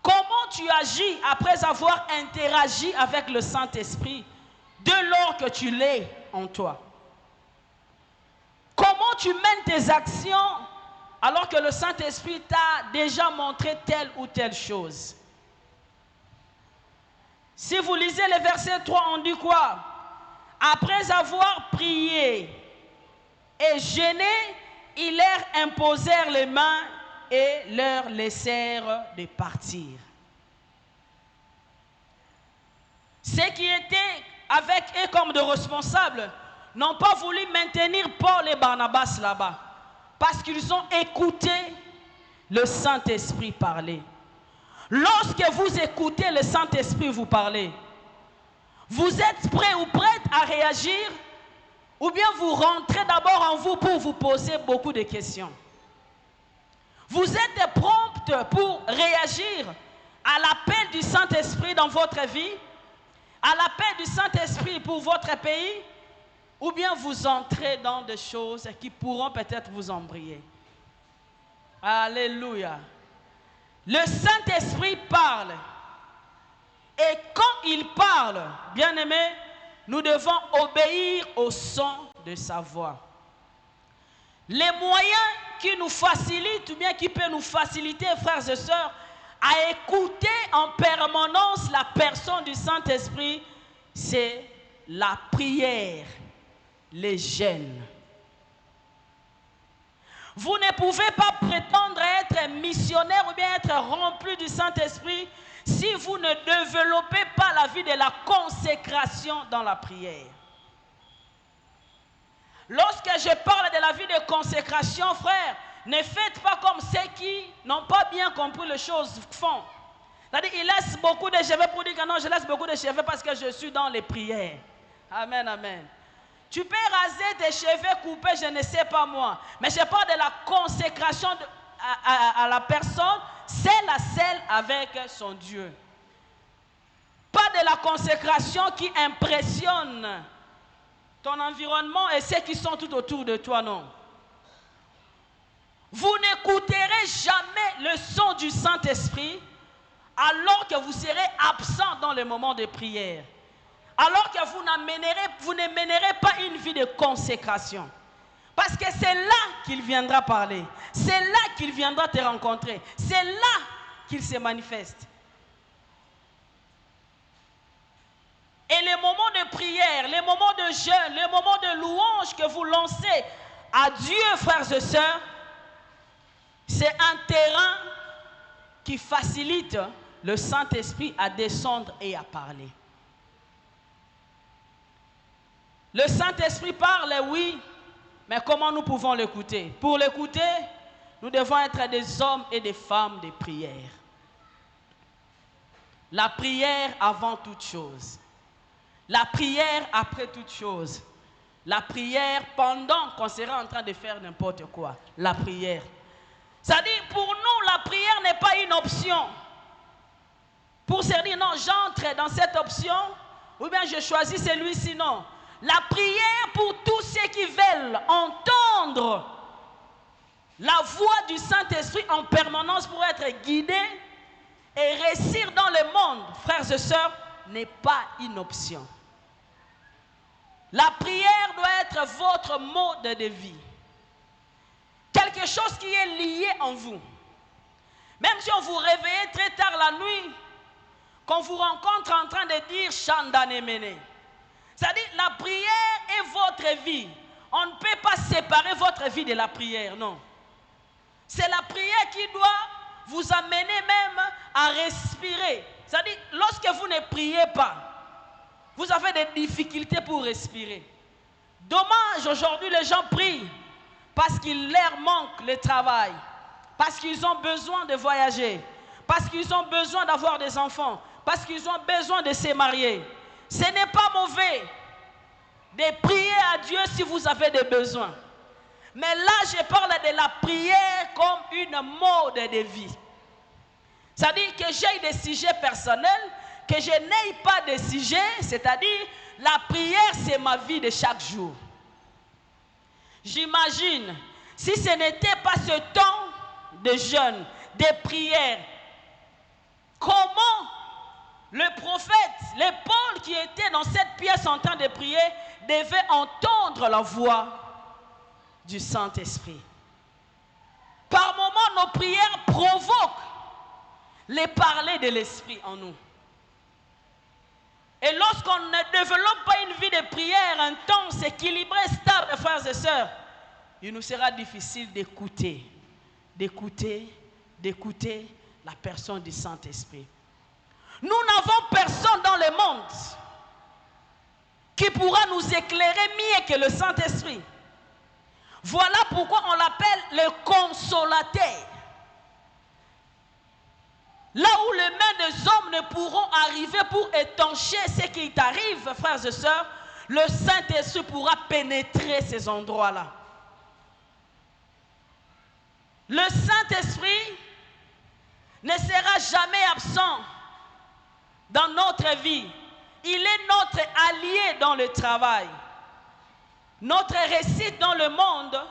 Comment tu agis après avoir interagi avec le Saint-Esprit de lors que tu l'es en toi? Comment tu mènes tes actions alors que le Saint-Esprit t'a déjà montré telle ou telle chose. Si vous lisez le verset 3, on dit quoi? Après avoir prié et jeûné, ils leur imposèrent les mains et leur laissèrent de partir. Ceux qui étaient avec eux comme de responsables n'ont pas voulu maintenir Paul et Barnabas là-bas parce qu'ils ont écouté le Saint-Esprit parler. Lorsque vous écoutez le Saint-Esprit vous parler, vous êtes prêt ou prête à réagir ou bien vous rentrez d'abord en vous pour vous poser beaucoup de questions. Vous êtes prompte pour réagir à l'appel du Saint-Esprit dans votre vie, à l'appel du Saint-Esprit pour votre pays, ou bien vous entrez dans des choses qui pourront peut-être vous embrayer. Alléluia. Le Saint-Esprit parle. Et quand il parle, bien-aimés, nous devons obéir au son de sa voix. Les moyens qui nous facilitent, ou bien qui peuvent nous faciliter, frères et sœurs, à écouter en permanence la personne du Saint-Esprit, c'est la prière, les jeûnes. Vous ne pouvez pas prétendre être missionnaire ou bien être rempli du Saint-Esprit si vous ne développez pas la vie de la consécration dans la prière. Lorsque je parle de la vie de consécration, frère, ne faites pas comme ceux qui n'ont pas bien compris les choses font. C'est-à-dire, ils laissent beaucoup de cheveux pour dire que non, je laisse beaucoup de cheveux parce que je suis dans les prières. Amen, amen. Tu peux raser tes cheveux coupés, je ne sais pas moi. Mais je parle de la consécration à la personne, celle à celle avec son Dieu. Pas de la consécration qui impressionne ton environnement et ceux qui sont tout autour de toi, non. Vous n'écouterez jamais le son du Saint-Esprit alors que vous serez absent dans les moments de prière. Alors que vous ne mènerez pas une vie de consécration. Parce que c'est là qu'il viendra parler. C'est là qu'il viendra te rencontrer. C'est là qu'il se manifeste. Et les moments de prière, les moments de jeûne, les moments de louange que vous lancez à Dieu, frères et sœurs, c'est un terrain qui facilite le Saint-Esprit à descendre et à parler. Le Saint-Esprit parle, oui, mais comment nous pouvons l'écouter? Pour l'écouter, nous devons être des hommes et des femmes de prière. La prière avant toute chose. La prière après toute chose. La prière pendant qu'on sera en train de faire n'importe quoi. La prière. C'est-à-dire, pour nous, la prière n'est pas une option. Pour se dire, non, j'entre dans cette option, ou bien je choisis celui-ci, non. La prière pour tous ceux qui veulent entendre la voix du Saint-Esprit en permanence pour être guidés et réussir dans le monde, frères et sœurs, n'est pas une option. La prière doit être votre mode de vie. Quelque chose qui est lié en vous. Même si on vous réveille très tard la nuit, qu'on vous rencontre en train de dire Chandanemene. C'est-à-dire, la prière est votre vie. On ne peut pas séparer votre vie de la prière, non. C'est la prière qui doit vous amener même à respirer. C'est-à-dire, lorsque vous ne priez pas, vous avez des difficultés pour respirer. Dommage, aujourd'hui, les gens prient parce qu'il leur manque le travail, parce qu'ils ont besoin de voyager, parce qu'ils ont besoin d'avoir des enfants, parce qu'ils ont besoin de se marier. Ce n'est pas mauvais de prier à Dieu si vous avez des besoins. Mais là, je parle de la prière comme une mode de vie. C'est-à-dire que j'ai des sujets personnels, que je n'ai pas de sujets, c'est-à-dire la prière, c'est ma vie de chaque jour. J'imagine, si ce n'était pas ce temps de jeûne, de prière, comment le prophète, les Paul qui étaient dans cette pièce en train de prier, devaient entendre la voix du Saint-Esprit. Pas nos prières provoquent les parler de l'esprit en nous. Et lorsqu'on ne développe pas une vie de prière intense, équilibrée, stable, frères et sœurs, il nous sera difficile d'écouter la personne du Saint-Esprit. Nous n'avons personne dans le monde qui pourra nous éclairer mieux que le Saint-Esprit. Voilà pourquoi on l'appelle le consolateur. Là où les mains des hommes ne pourront arriver pour étancher ce qui t'arrive, frères et sœurs, le Saint-Esprit pourra pénétrer ces endroits-là. Le Saint-Esprit ne sera jamais absent dans notre vie. Il est notre allié dans le travail. Notre réussite dans le monde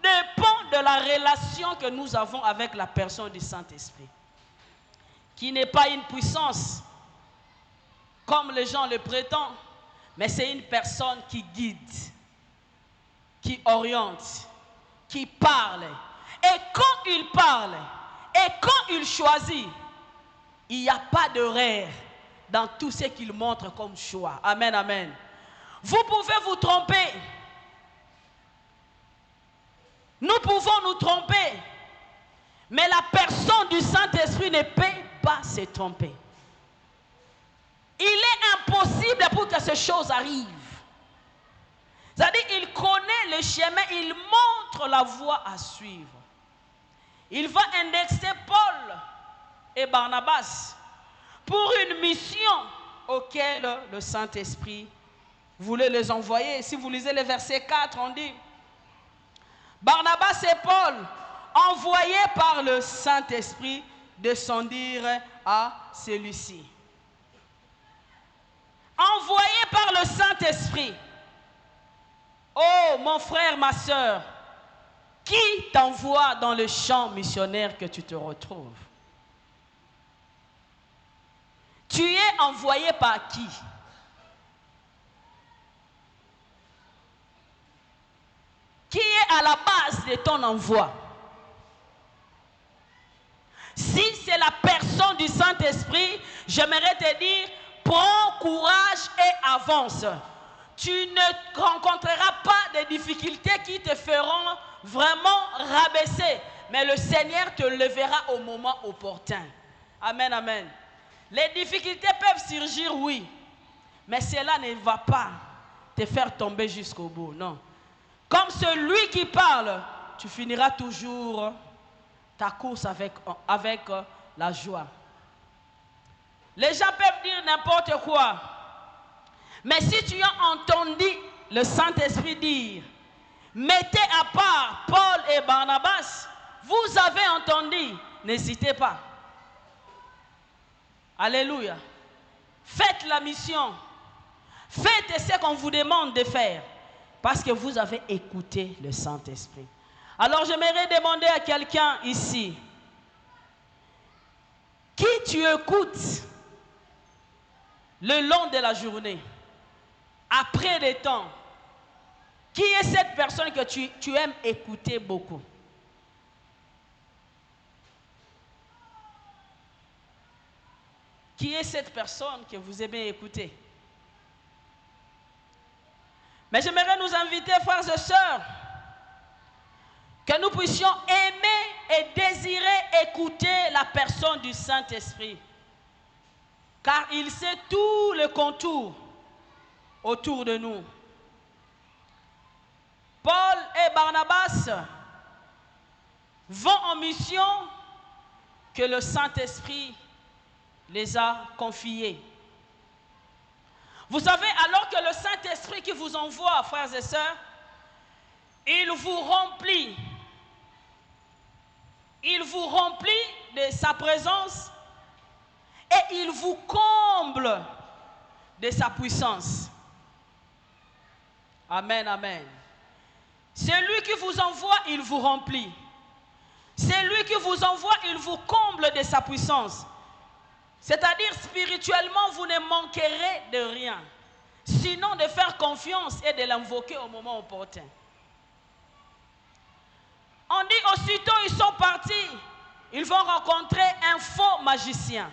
dépend de la relation que nous avons avec la personne du Saint-Esprit, qui n'est pas une puissance, comme les gens le prétendent, mais c'est une personne qui guide, qui oriente, qui parle. Et quand il parle, et quand il choisit, il n'y a pas d'erreur dans tout ce qu'il montre comme choix. Amen, amen. Vous pouvez vous tromper. Nous pouvons nous tromper. Mais la personne du Saint-Esprit ne peut pas se tromper. Il est impossible pour que ces choses arrivent. C'est-à-dire qu'il connaît le chemin, il montre la voie à suivre. Il va indexer Paul et Barnabas pour une mission auquel le Saint-Esprit voulait les envoyer. Si vous lisez le verset 4, on dit Barnabas et Paul, envoyés par le Saint-Esprit, descendirent à celui-ci. Envoyés par le Saint-Esprit. Oh, mon frère, ma soeur, qui t'envoie dans le champ missionnaire que tu te retrouves? Tu es envoyé par qui? Qui est à la base de ton envoi? Si c'est la personne du Saint-Esprit, j'aimerais te dire, prends courage et avance. Tu ne rencontreras pas de difficultés qui te feront vraiment rabaisser. Mais le Seigneur te lèvera au moment opportun. Amen, amen. Les difficultés peuvent surgir, oui. Mais cela ne va pas te faire tomber jusqu'au bout, non. Comme celui qui parle, tu finiras toujours ta course avec la joie. Les gens peuvent dire n'importe quoi. Mais si tu as entendu le Saint-Esprit dire, mettez à part Paul et Barnabas, vous avez entendu, n'hésitez pas. Alléluia. Faites la mission. Faites ce qu'on vous demande de faire. Parce que vous avez écouté le Saint-Esprit. Alors j'aimerais demander à quelqu'un ici, qui tu écoutes le long de la journée, après le temps, qui est cette personne que tu aimes écouter beaucoup? Qui est cette personne que vous aimez écouter? Mais j'aimerais nous inviter, frères et sœurs, que nous puissions aimer et désirer écouter la personne du Saint-Esprit. Car il sait tout le contour autour de nous. Paul et Barnabas vont en mission que le Saint-Esprit les a confiés. Vous savez, alors que le Saint-Esprit qui vous envoie, frères et sœurs, il vous remplit de sa présence et il vous comble de sa puissance. Amen, amen. C'est lui qui vous envoie, il vous remplit. C'est lui qui vous envoie, il vous comble de sa puissance. C'est-à-dire, spirituellement, vous ne manquerez de rien. Sinon, de faire confiance et de l'invoquer au moment opportun. En On dit aussitôt ils sont partis, ils vont rencontrer un faux magicien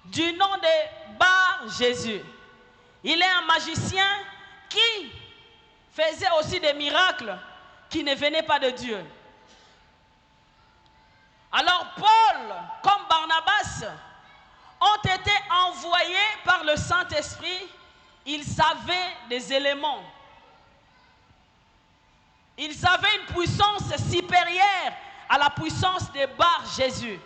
du nom de Bar Jésus. Il est un magicien qui faisait aussi des miracles qui ne venaient pas de Dieu. Alors Paul, comme Barnabas, ont été envoyés par le Saint-Esprit. Ils avaient des éléments. Ils avaient une puissance supérieure à la puissance de Bar Jésus.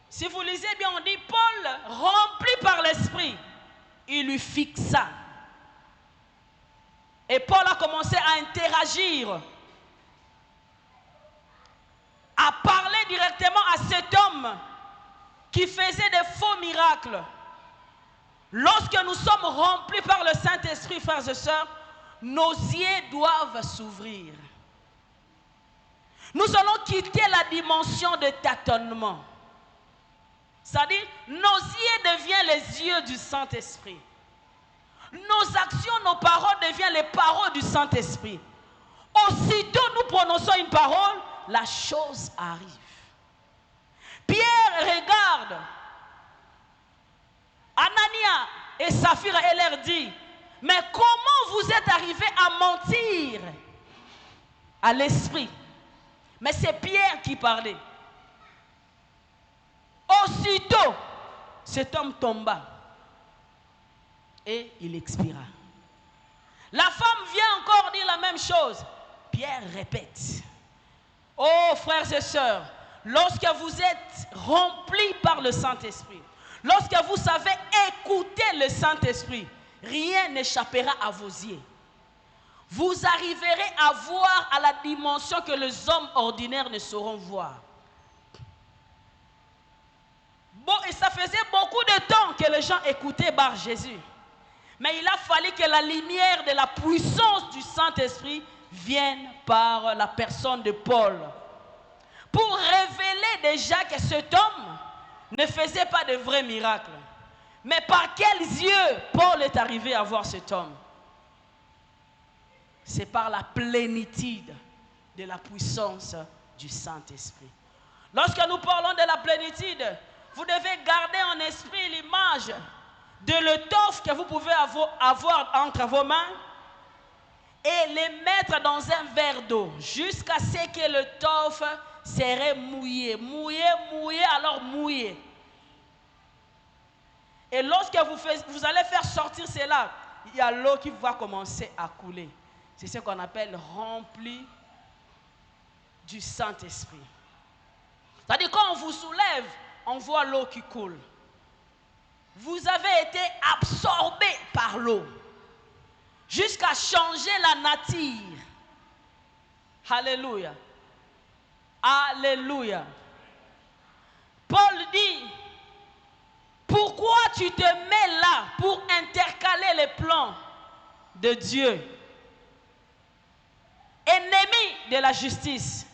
Si vous lisez bien, on dit Paul, rempli par l'Esprit, il lui fixa. Et Paul a commencé à interagir, à parler directement à cet homme qui faisait des faux miracles. Lorsque nous sommes remplis par le Saint-Esprit, frères et sœurs, nos yeux doivent s'ouvrir. Nous allons quitter la dimension de tâtonnement. C'est-à-dire, nos yeux deviennent les yeux du Saint-Esprit. Nos actions, nos paroles deviennent les paroles du Saint-Esprit. Aussitôt nous prononçons une parole, la chose arrive. Pierre regarde Anania et Saphira et leur dit, mais comment vous êtes arrivés à mentir à l'esprit? Mais c'est Pierre qui parlait. Aussitôt, cet homme tomba et il expira. La femme vient encore dire la même chose. Pierre répète. Oh frères et sœurs, lorsque vous êtes remplis par le Saint-Esprit, lorsque vous savez écouter le Saint-Esprit, rien n'échappera à vos yeux. Vous arriverez à voir à la dimension que les hommes ordinaires ne sauront voir. Bon, et ça faisait beaucoup de temps que les gens écoutaient Bar Jésus. Mais il a fallu que la lumière de la puissance du Saint-Esprit vienne par la personne de Paul. Pour révéler déjà que cet homme ne faisait pas de vrais miracles. Mais par quels yeux Paul est arrivé à voir cet homme? C'est par la plénitude de la puissance du Saint-Esprit. Lorsque nous parlons de la plénitude, vous devez garder en esprit l'image de l'étoffe que vous pouvez avoir entre vos mains et les mettre dans un verre d'eau jusqu'à ce que l'étoffe serait mouillé, alors mouillé. Et lorsque vous allez faire sortir cela, il y a l'eau qui va commencer à couler. C'est ce qu'on appelle rempli du Saint-Esprit. C'est-à-dire quand on vous soulève, on voit l'eau qui coule. Vous avez été absorbé par l'eau jusqu'à changer la nature. Alléluia. Alléluia. Paul dit, pourquoi tu te mets là pour intercaler les plans de Dieu? Ennemi de la justice,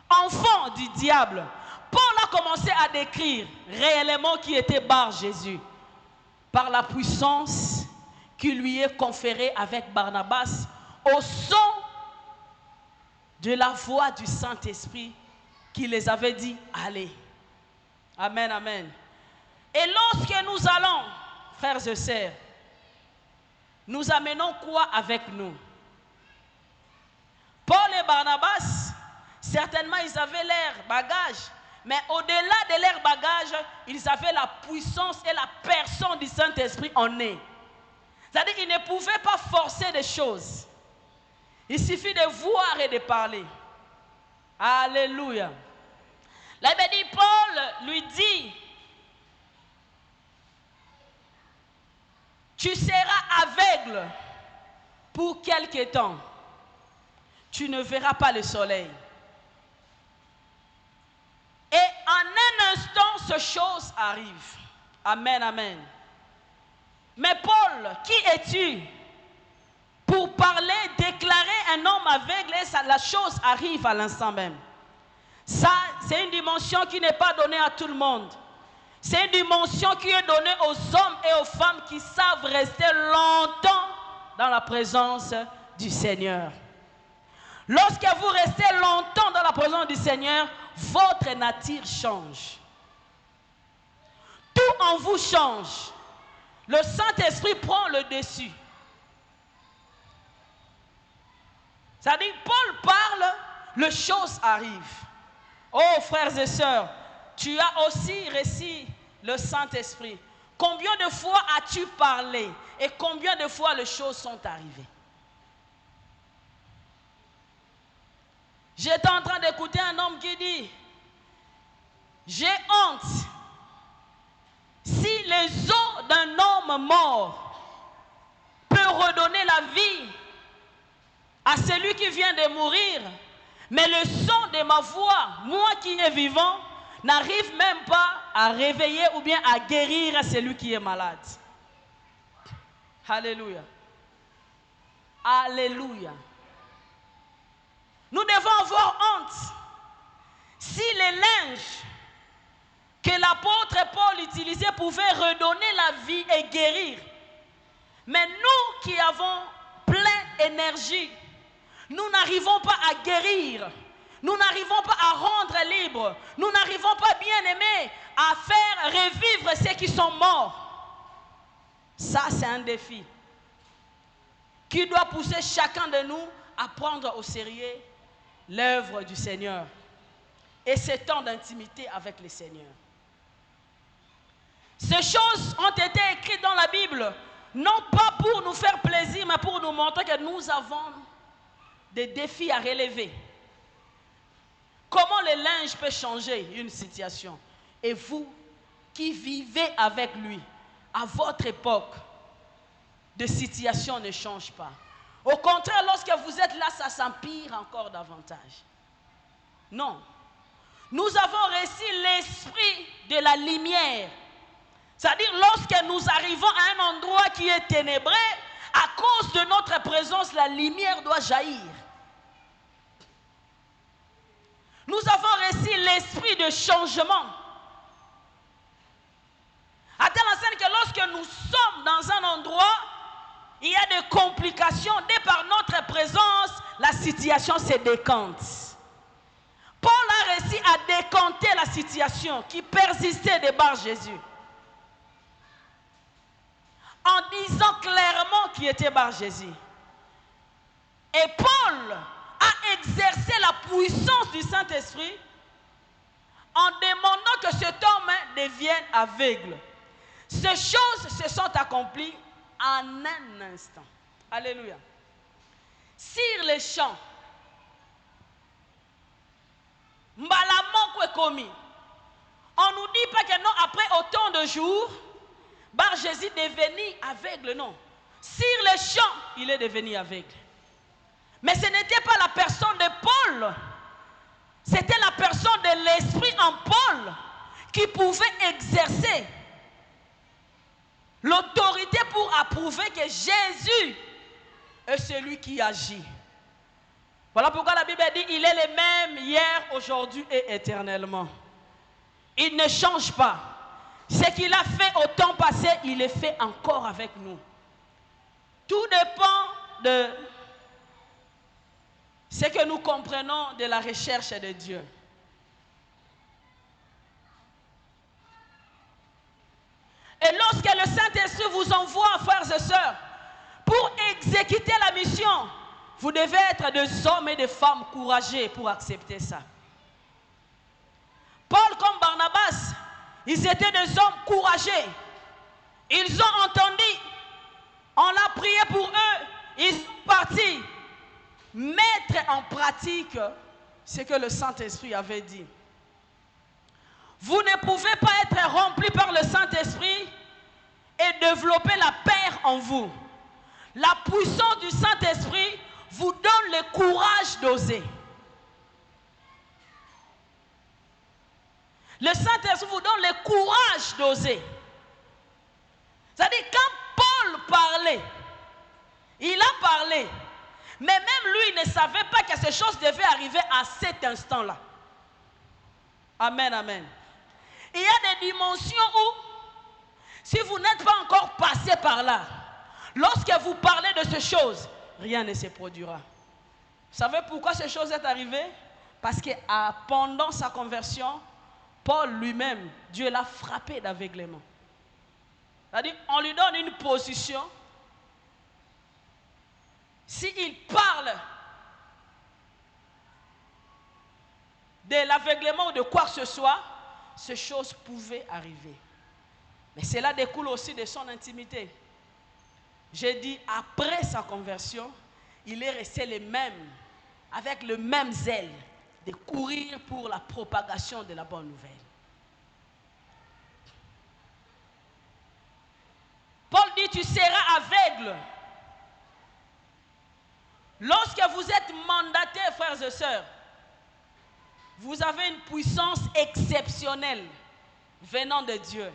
enfant du diable. Paul a commencé à décrire réellement qui était Bar Jésus par la puissance qui lui est conférée avec Barnabas au son de la voix du Saint-Esprit qui les avait dit allez. Amen, amen. Et lorsque nous allons, frères et sœurs, nous amenons quoi avec nous? Paul et Barnabas, certainement ils avaient leur bagage, mais au-delà de leur bagage, ils avaient la puissance et la personne du Saint-Esprit en eux. C'est-à-dire qu'ils ne pouvaient pas forcer des choses. Il suffit de voir et de parler. Alléluia. Là, il dit, Paul lui dit, tu seras aveugle pour quelque temps. Tu ne verras pas le soleil. Et en un instant, ces choses arrivent. Amen, amen. Mais Paul, qui es-tu pour parler, déclarer un homme aveugle et la chose arrive à l'instant même? Ça, c'est une dimension qui n'est pas donnée à tout le monde. C'est une dimension qui est donnée aux hommes et aux femmes qui savent rester longtemps dans la présence du Seigneur. Lorsque vous restez longtemps dans la présence du Seigneur, votre nature change. Tout en vous change. Le Saint-Esprit prend le dessus. C'est-à-dire, Paul parle, les choses arrivent. Oh, frères et sœurs, tu as aussi reçu le Saint-Esprit. Combien de fois as-tu parlé et combien de fois les choses sont arrivées? J'étais en train d'écouter un homme qui dit, j'ai honte si les os d'un homme mort peuvent redonner la vie à celui qui vient de mourir, mais le son de ma voix, moi qui est vivant, n'arrive même pas à réveiller ou bien à guérir celui qui est malade. Alléluia. Alléluia. Nous devons avoir honte si les linges que l'apôtre Paul utilisait pouvaient redonner la vie et guérir. Mais nous qui avons plein d'énergie, nous n'arrivons pas à guérir. Nous n'arrivons pas à rendre libre. Nous n'arrivons pas, bien aimés, à faire revivre ceux qui sont morts. Ça, c'est un défi qui doit pousser chacun de nous à prendre au sérieux l'œuvre du Seigneur et ces temps d'intimité avec le Seigneur. Ces choses ont été écrites dans la Bible, non pas pour nous faire plaisir, mais pour nous montrer que nous avons des défis à relever. Comment le linge peut changer une situation? Et vous qui vivez avec lui, à votre époque, de situation ne change pas. Au contraire, lorsque vous êtes là, ça s'empire encore davantage. Non. Nous avons reçu l'esprit de la lumière. C'est-à-dire, lorsque nous arrivons à un endroit qui est ténébreux, à cause de notre présence, la lumière doit jaillir. Nous avons reçu l'esprit de changement. À telle enseigne que lorsque nous sommes dans un endroit, il y a des complications. Dès par notre présence, la situation se décante. Paul a réussi à décanter la situation qui persistait devant Jésus. En disant clairement qu'il était par Jésus. Et Paul a exercé la puissance du Saint-Esprit en demandant que cet homme devienne aveugle. Ces choses se sont accomplies en un instant. Alléluia. Sur les champs, Mbalamoko est commis. On ne nous dit pas que non, après autant de jours, Bar Jésus est devenu aveugle, non. Sur les champs, il est devenu aveugle. Mais ce n'était pas la personne de Paul. C'était la personne de l'Esprit en Paul qui pouvait exercer l'autorité pour approuver que Jésus est celui qui agit. Voilà pourquoi la Bible dit il est le même hier, aujourd'hui et éternellement. Il ne change pas. Ce qu'il a fait au temps passé, il le fait encore avec nous. Tout dépend de ce que nous comprenons de la recherche de Dieu. Et lorsque le Saint-Esprit vous envoie, frères et sœurs, pour exécuter la mission, vous devez être des hommes et des femmes courageux pour accepter ça. Paul comme Barnabas, ils étaient des hommes courageux. Ils ont entendu, on a prié pour eux, ils sont partis mettre en pratique ce que le Saint-Esprit avait dit. Vous ne pouvez pas être rempli par le Saint-Esprit et développer la paix en vous. La puissance du Saint-Esprit vous donne le courage d'oser. Le Saint-Esprit vous donne le courage d'oser. C'est-à-dire, quand Paul parlait, il a parlé, mais même lui ne savait pas que ces choses devaient arriver à cet instant-là. Amen, amen. Il y a des dimensions où, si vous n'êtes pas encore passé par là, lorsque vous parlez de ces choses, rien ne se produira. Vous savez pourquoi ces choses sont arrivées? Parce que pendant sa conversion, Paul lui-même, Dieu l'a frappé d'aveuglement. C'est-à-dire, on lui donne une position. S'il parle de l'aveuglement ou de quoi que ce soit, ces choses pouvaient arriver. Mais cela découle aussi de son intimité. J'ai dit, après sa conversion, il est resté le même, avec le même zèle de courir pour la propagation de la bonne nouvelle. Paul dit, tu seras aveugle. Lorsque vous êtes mandaté, frères et sœurs, vous avez une puissance exceptionnelle venant de Dieu.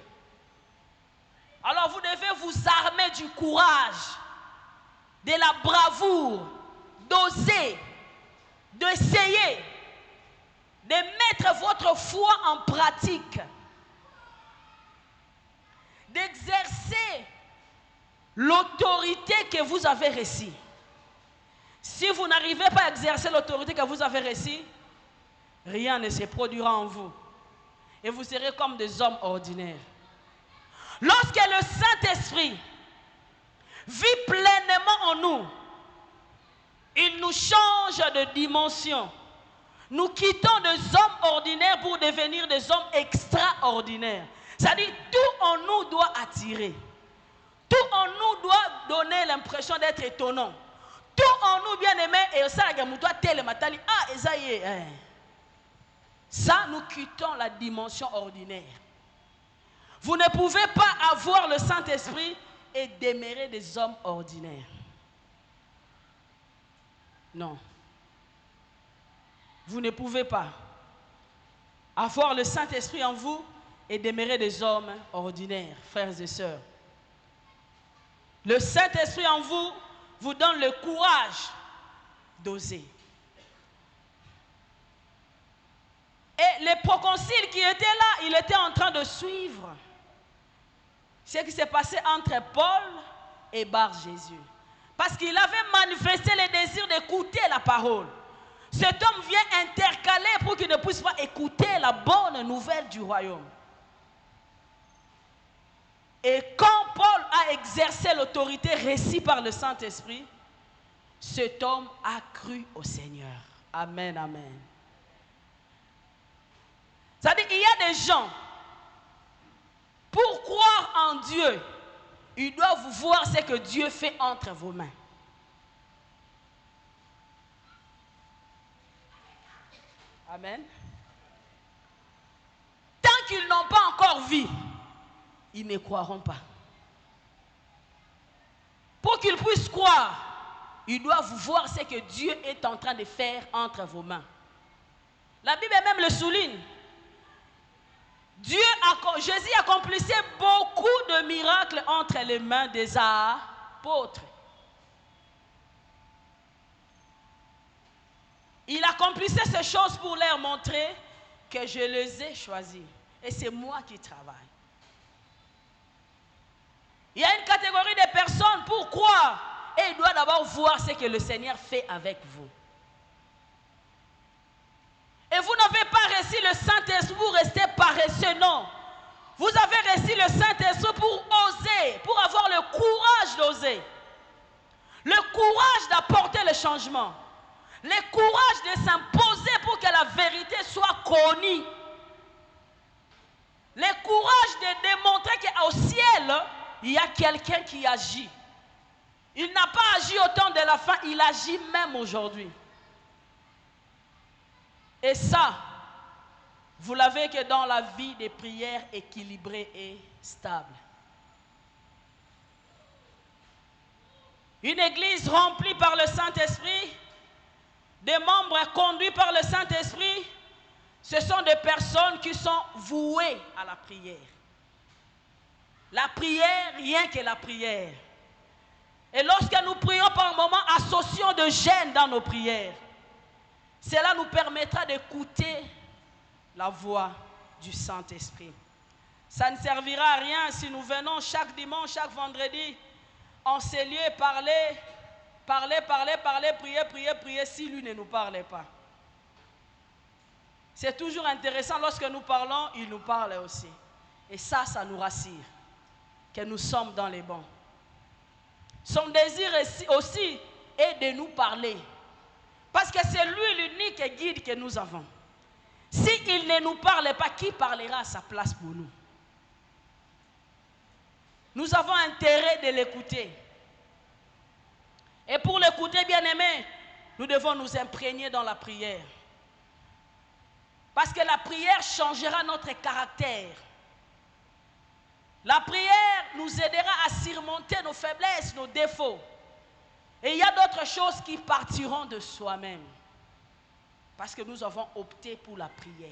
Alors vous devez vous armer du courage, de la bravoure, d'oser, d'essayer, de mettre votre foi en pratique, d'exercer l'autorité que vous avez reçue. Si vous n'arrivez pas à exercer l'autorité que vous avez reçue, rien ne se produira en vous. Et vous serez comme des hommes ordinaires. Lorsque le Saint-Esprit vit pleinement en nous, il nous change de dimension. Nous quittons des hommes ordinaires pour devenir des hommes extraordinaires. C'est-à-dire, tout en nous doit attirer. Tout en nous doit donner l'impression d'être étonnant. Tout en nous, bien aimé, et ça, nous quittons la dimension ordinaire. Vous ne pouvez pas avoir le Saint-Esprit et demeurer des hommes ordinaires. Non. Vous ne pouvez pas avoir le Saint-Esprit en vous et demeurer des hommes ordinaires, frères et sœurs. Le Saint-Esprit en vous vous donne le courage d'oser. Et les proconsuls qui étaient là, il était en train de suivre ce qui s'est passé entre Paul et Bar-Jésus. Parce qu'il avait manifesté le désir d'écouter la parole. Cet homme vient intercaler pour qu'il ne puisse pas écouter la bonne nouvelle du royaume. Et quand Paul a exercé l'autorité reçue par le Saint-Esprit, cet homme a cru au Seigneur. Amen, amen. C'est-à-dire qu'il y a des gens, pour croire en Dieu, ils doivent voir ce que Dieu fait entre vos mains. Amen. Tant qu'ils n'ont pas encore vu, ils ne croiront pas. Pour qu'ils puissent croire, ils doivent voir ce que Dieu est en train de faire entre vos mains. La Bible même le souligne. Jésus accomplissait beaucoup de miracles entre les mains des apôtres. Il accomplissait ces choses pour leur montrer que je les ai choisis. Et c'est moi qui travaille. Il y a une catégorie de personnes pour croire. Et il doit d'abord voir ce que le Seigneur fait avec vous. Et vous n'avez pas reçu le Saint-Esprit pour rester paresseux, non. Vous avez reçu le Saint-Esprit pour oser, pour avoir le courage d'oser. Le courage d'apporter le changement. Le courage de s'imposer pour que la vérité soit connue. Le courage de démontrer qu'au ciel, il y a quelqu'un qui agit. Il n'a pas agi au temps de la fin, il agit même aujourd'hui. Et ça, vous l'avez que dans la vie des prières équilibrées et stables. Une église remplie par le Saint-Esprit, des membres conduits par le Saint-Esprit, ce sont des personnes qui sont vouées à la prière. La prière, rien que la prière. Et lorsque nous prions par moments, associons de gêne dans nos prières. Cela nous permettra d'écouter la voix du Saint-Esprit. Ça ne servira à rien si nous venons chaque dimanche, chaque vendredi, en ces lieux prier si lui ne nous parlait pas. C'est toujours intéressant, lorsque nous parlons, il nous parle aussi. Et ça nous rassure, que nous sommes dans les bons. Son désir aussi est de nous parler. Parce que c'est lui l'unique guide que nous avons. S'il ne nous parle pas, qui parlera à sa place pour nous? Nous avons intérêt de l'écouter. Et pour l'écouter, bien-aimés, nous devons nous imprégner dans la prière. Parce que la prière changera notre caractère. La prière nous aidera à surmonter nos faiblesses, nos défauts. Et il y a d'autres choses qui partiront de soi-même. Parce que nous avons opté pour la prière.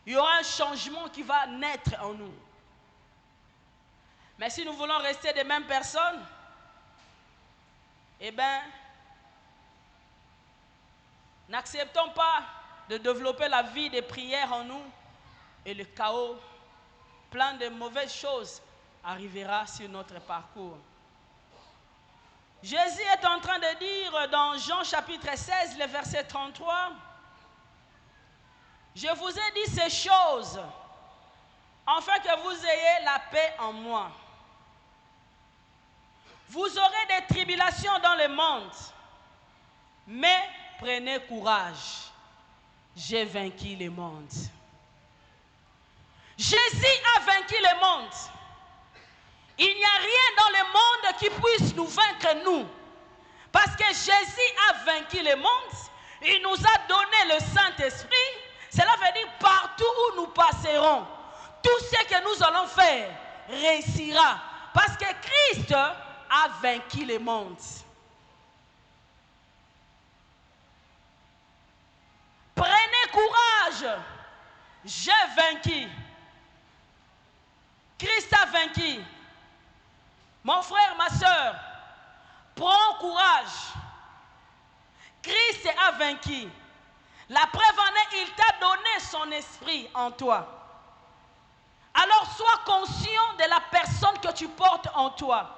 Il y aura un changement qui va naître en nous. Mais si nous voulons rester des mêmes personnes, eh bien, n'acceptons pas de développer la vie de prière en nous et le chaos, plein de mauvaises choses arrivera sur notre parcours. Jésus est en train de dire dans Jean chapitre 16, le verset 33, « Je vous ai dit ces choses, afin que vous ayez la paix en moi. Vous aurez des tribulations dans le monde, mais prenez courage, j'ai vaincu le monde. » Jésus a vaincu le monde. Il n'y a rien dans le monde qui puisse nous vaincre, nous. Parce que Jésus a vaincu le monde, il nous a donné le Saint-Esprit. Cela veut dire partout où nous passerons, tout ce que nous allons faire réussira. Parce que Christ a vaincu le monde. Prenez courage, j'ai vaincu. Christ a vaincu. Mon frère, ma soeur, prends courage. Christ a vaincu. La preuve en est, il t'a donné son esprit en toi. Alors sois conscient de la personne que tu portes en toi.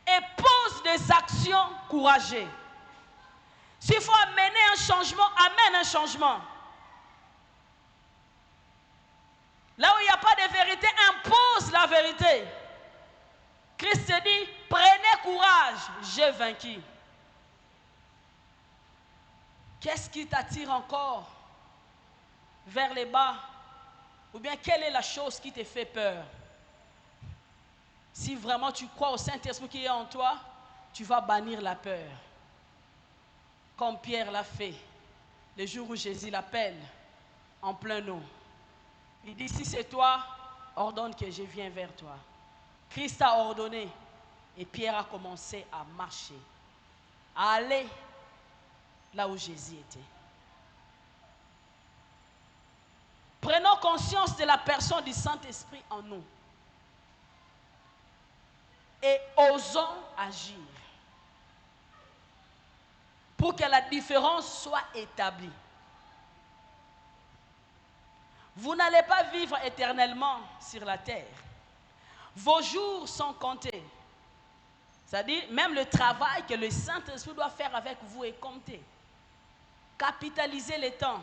Et pose des actions courageuses. S'il faut amener un changement, amène un changement. Là où il n'y a pas de vérité, impose la vérité. Christ dit, prenez courage, j'ai vaincu. Qu'est-ce qui t'attire encore vers les bas? Ou bien quelle est la chose qui te fait peur? Si vraiment tu crois au Saint-Esprit qui est en toi, tu vas bannir la peur. Comme Pierre l'a fait, le jour où Jésus l'appelle en plein eau. Il dit, si c'est toi, ordonne que je vienne vers toi. Christ a ordonné et Pierre a commencé à marcher, à aller là où Jésus était. Prenons conscience de la personne du Saint-Esprit en nous et osons agir pour que la différence soit établie. Vous n'allez pas vivre éternellement sur la terre. Vos jours sont comptés. C'est-à-dire, même le travail que le Saint-Esprit doit faire avec vous est compté. Capitalisez le temps.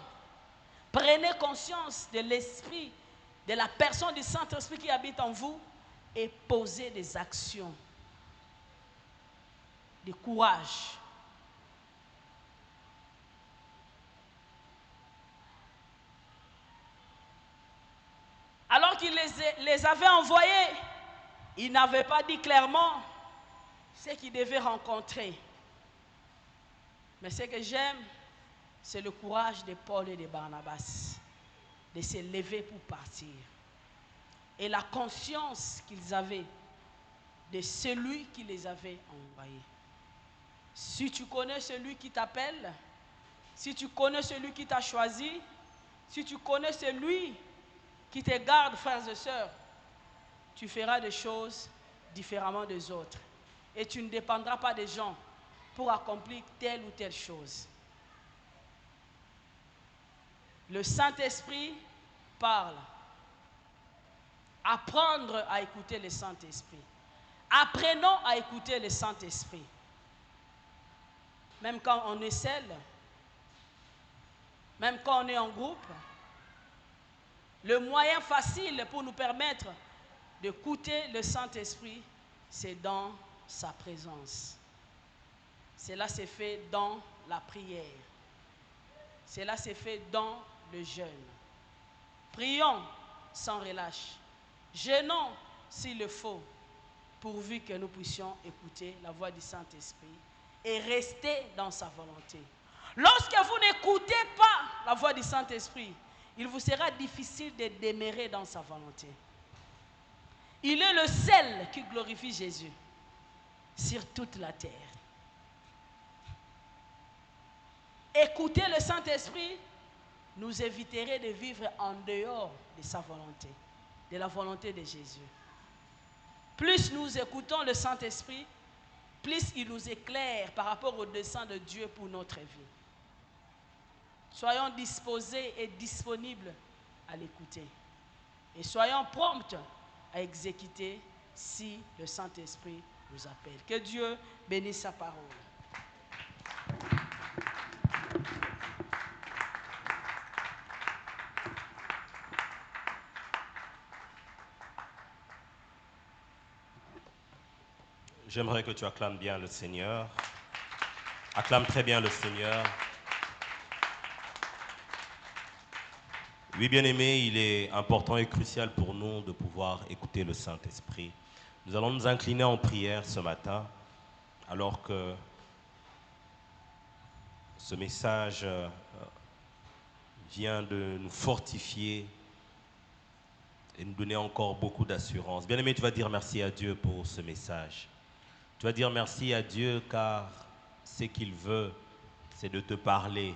Prenez conscience de l'esprit, de la personne du Saint-Esprit qui habite en vous et posez des actions de courage. Alors qu'il les avait envoyés, il n'avait pas dit clairement ce qu'ils devaient rencontrer. Mais ce que j'aime, c'est le courage de Paul et de Barnabas, de se lever pour partir. Et la conscience qu'ils avaient de celui qui les avait envoyés. Si tu connais celui qui t'appelle, si tu connais celui qui t'a choisi, si tu connais celui qui te garde, frères et sœurs, tu feras des choses différemment des autres. Et tu ne dépendras pas des gens pour accomplir telle ou telle chose. Le Saint-Esprit parle. Apprendre à écouter le Saint-Esprit. Apprenons à écouter le Saint-Esprit. Même quand on est seul, même quand on est en groupe, le moyen facile pour nous permettre d'écouter le Saint-Esprit, c'est dans sa présence. Cela s'est fait dans la prière. Cela s'est fait dans le jeûne. Prions sans relâche. Jeûnons s'il le faut, pourvu que nous puissions écouter la voix du Saint-Esprit et rester dans sa volonté. Lorsque vous n'écoutez pas la voix du Saint-Esprit, il vous sera difficile de demeurer dans sa volonté. Il est le seul qui glorifie Jésus sur toute la terre. Écouter le Saint-Esprit nous éviterait de vivre en dehors de sa volonté, de la volonté de Jésus. Plus nous écoutons le Saint-Esprit, plus il nous éclaire par rapport au dessein de Dieu pour notre vie. Soyons disposés et disponibles à l'écouter. Et soyons prompts à exécuter si le Saint-Esprit nous appelle. Que Dieu bénisse sa parole. J'aimerais que tu acclames bien le Seigneur. Acclame très bien le Seigneur. Oui, bien-aimés, il est important et crucial pour nous de pouvoir écouter le Saint-Esprit. Nous allons nous incliner en prière ce matin, alors que ce message vient de nous fortifier et nous donner encore beaucoup d'assurance. Bien-aimé, tu vas dire merci à Dieu pour ce message. Tu vas dire merci à Dieu car ce qu'il veut, c'est de te parler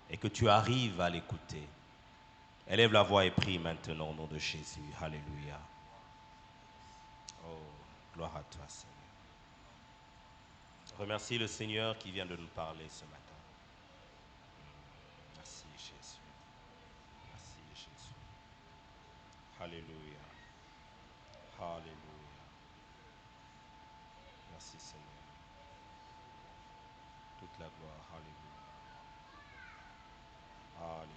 et que tu arrives à l'écouter. Élève la voix et prie maintenant au nom de Jésus. Alléluia. Oh, gloire à toi, Seigneur. Remercie le Seigneur qui vient de nous parler ce matin. Merci Jésus. Merci Jésus. Alléluia. Alléluia. Merci Seigneur. Toute la gloire. Alléluia. Alléluia.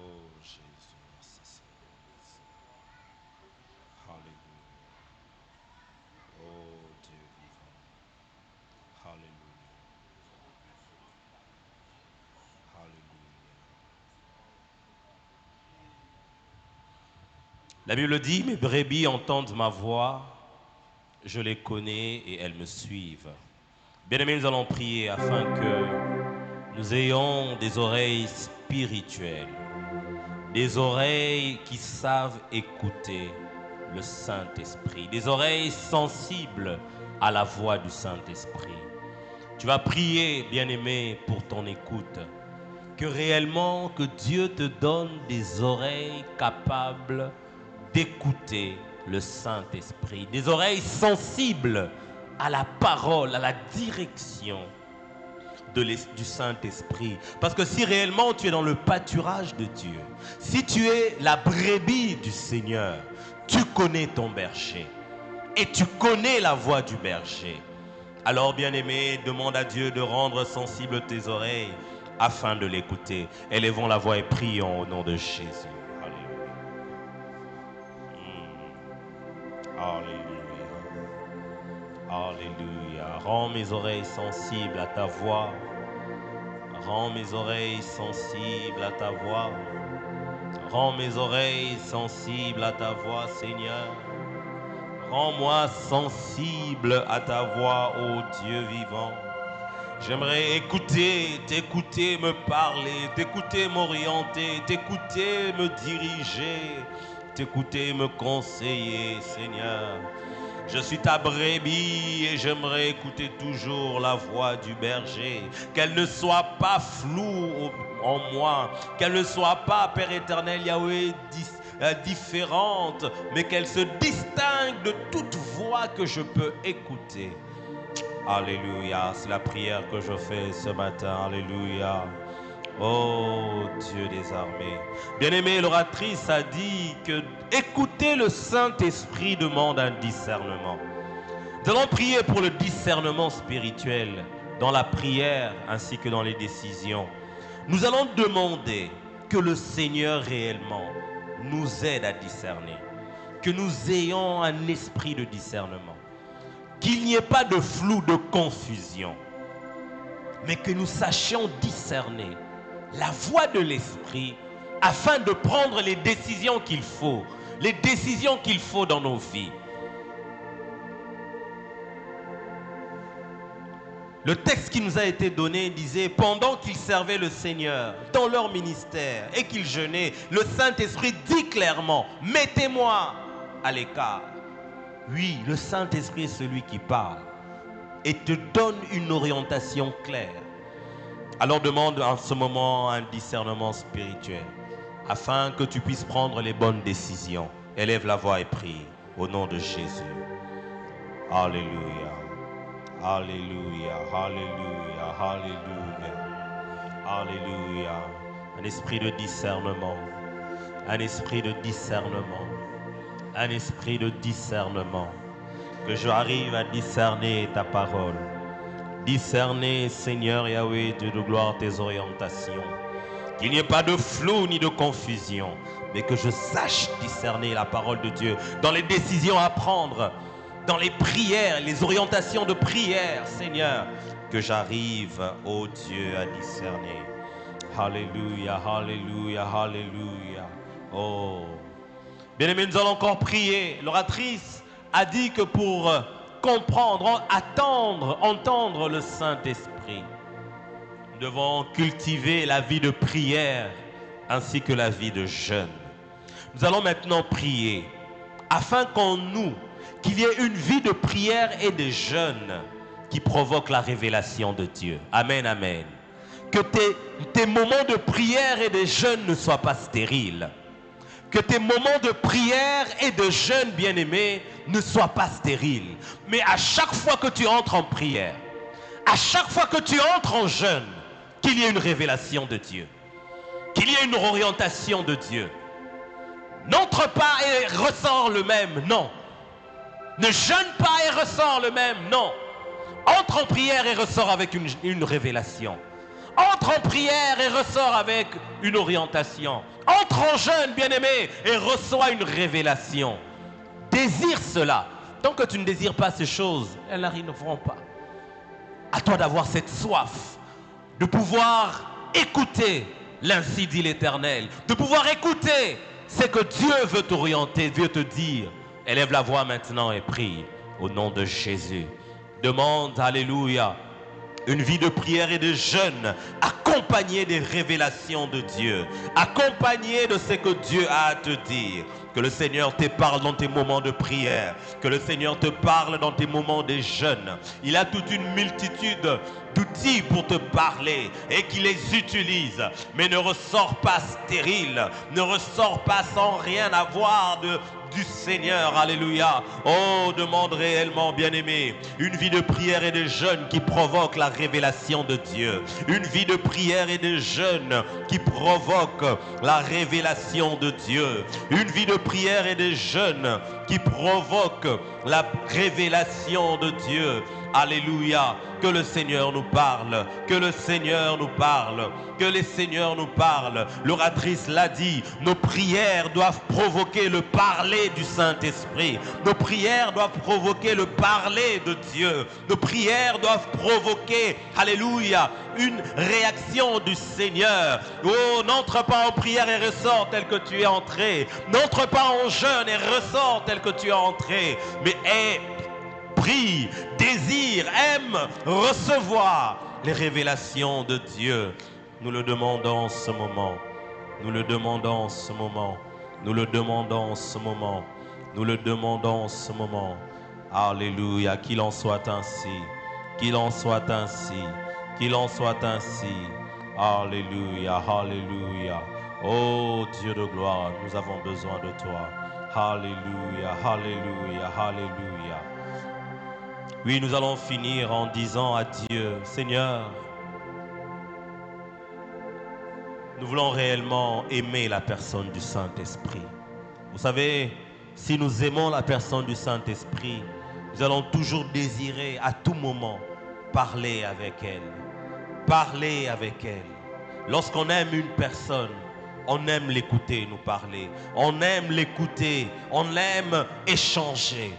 Oh Jésus, merci Seigneur. Alléluia. Oh Dieu vivant. Alléluia. Alléluia. La Bible dit, mes brebis entendent ma voix, je les connais et elles me suivent. Bien-aimés, nous allons prier afin que nous ayons des oreilles spirituelles, des oreilles qui savent écouter le Saint-Esprit, des oreilles sensibles à la voix du Saint-Esprit. Tu vas prier, bien-aimé, pour ton écoute, que réellement que Dieu te donne des oreilles capables d'écouter le Saint-Esprit, des oreilles sensibles à la parole, à la direction du Saint-Esprit. Parce que si réellement tu es dans le pâturage de Dieu, si tu es la brebis du Seigneur, tu connais ton berger et tu connais la voix du berger. Alors, bien-aimé, demande à Dieu de rendre sensibles tes oreilles afin de l'écouter. Élevons la voix et prions au nom de Jésus. Alléluia. Alléluia. Rends mes oreilles sensibles à ta voix. Rends mes oreilles sensibles à ta voix. Rends mes oreilles sensibles à ta voix, Seigneur. Rends-moi sensible à ta voix, ô Dieu vivant. J'aimerais écouter, t'écouter me parler, t'écouter m'orienter, t'écouter me diriger, t'écouter me conseiller, Seigneur. Je suis ta brebis et j'aimerais écouter toujours la voix du berger. Qu'elle ne soit pas floue en moi, qu'elle ne soit pas, Père éternel, Yahweh, différente, mais qu'elle se distingue de toute voix que je peux écouter. Alléluia, c'est la prière que je fais ce matin. Alléluia. Oh Dieu des armées. Bien-aimé, l'oratrice a dit que écouter le Saint-Esprit demande un discernement. Nous allons prier pour le discernement spirituel dans la prière ainsi que dans les décisions. Nous allons demander que le Seigneur réellement nous aide à discerner, que nous ayons un esprit de discernement, qu'il n'y ait pas de flou, de confusion, mais que nous sachions discerner la voix de l'Esprit afin de prendre les décisions qu'il faut dans nos vies. Le texte qui nous a été donné disait, pendant qu'ils servaient le Seigneur dans leur ministère et qu'ils jeûnaient, le Saint-Esprit dit clairement, mettez-moi à l'écart. Oui, le Saint-Esprit est celui qui parle et te donne une orientation claire. Alors demande en ce moment un discernement spirituel afin que tu puisses prendre les bonnes décisions. Élève la voix et prie au nom de Jésus. Alléluia. Alléluia, alléluia, alléluia, alléluia. Un esprit de discernement, un esprit de discernement, un esprit de discernement. Que j'arrive à discerner ta parole. Discerner, Seigneur Yahweh, Dieu de gloire, tes orientations. Qu'il n'y ait pas de flou ni de confusion, mais que je sache discerner la parole de Dieu dans les décisions à prendre, dans les prières, les orientations de prière, Seigneur, que j'arrive, ô Dieu, à discerner. Alléluia, alléluia, alléluia. Oh. Bien-aimés, nous allons encore prier. L'oratrice a dit que pour comprendre, attendre, entendre le Saint-Esprit, nous devons cultiver la vie de prière ainsi que la vie de jeûne. Nous allons maintenant prier afin qu'en nous, qu'il y ait une vie de prière et de jeûne qui provoque la révélation de Dieu. Amen, amen. Que tes moments de prière et de jeûne ne soient pas stériles. Que tes moments de prière et de jeûne, bien-aimés, ne soient pas stériles. Mais à chaque fois que tu entres en prière, à chaque fois que tu entres en jeûne, qu'il y ait une révélation de Dieu, qu'il y ait une orientation de Dieu. N'entre pas et ressors le même, non. Ne jeûne pas et ressors le même, non. Entre en prière et ressors avec une révélation. Entre en prière et ressors avec une orientation. Entre en jeûne, bien-aimé, et reçois une révélation. Désire cela. Tant que tu ne désires pas ces choses, elles n'arriveront pas. À toi d'avoir cette soif, de pouvoir écouter l'ainsi dit l'Éternel, de pouvoir écouter ce que Dieu veut t'orienter, veut te dire. Élève la voix maintenant et prie au nom de Jésus. Demande, alléluia, une vie de prière et de jeûne, accompagnée des révélations de Dieu, accompagnée de ce que Dieu a à te dire. Que le Seigneur te parle dans tes moments de prière, que le Seigneur te parle dans tes moments de jeûne. Il a toute une multitude d'outils pour te parler et qu'il les utilise. Mais ne ressort pas stérile, ne ressort pas sans rien avoir du Seigneur, alléluia. Oh, demande réellement, bien-aimé, une vie de prière et de jeûne qui provoque la révélation de Dieu. Une vie de prière et de jeûne qui provoque la révélation de Dieu. Une vie de prière et de jeûne qui provoque la révélation de Dieu. Alléluia. Que le Seigneur nous parle, que le Seigneur nous parle, que le Seigneur nous parle. L'oratrice l'a dit, nos prières doivent provoquer le parler du Saint-Esprit. Nos prières doivent provoquer le parler de Dieu. Nos prières doivent provoquer, alléluia, une réaction du Seigneur. Oh, n'entre pas en prière et ressors tel que tu es entré. N'entre pas en jeûne et ressors tel que tu es entré. Mais prie, désire, aime recevoir les révélations de Dieu. Nous le demandons en ce moment. Nous le demandons en ce moment. Nous le demandons en ce moment. Nous le demandons en ce moment. Alléluia. Qu'il en soit ainsi. Qu'il en soit ainsi. Qu'il en soit ainsi. Alléluia. Alléluia. Oh Dieu de gloire, nous avons besoin de toi. Alléluia. Alléluia. Alléluia. Oui, nous allons finir en disant à Dieu, Seigneur, nous voulons réellement aimer la personne du Saint-Esprit. Vous savez, si nous aimons la personne du Saint-Esprit, nous allons toujours désirer à tout moment parler avec elle. Parler avec elle. Lorsqu'on aime une personne, on aime l'écouter nous parler. On aime l'écouter. On aime échanger.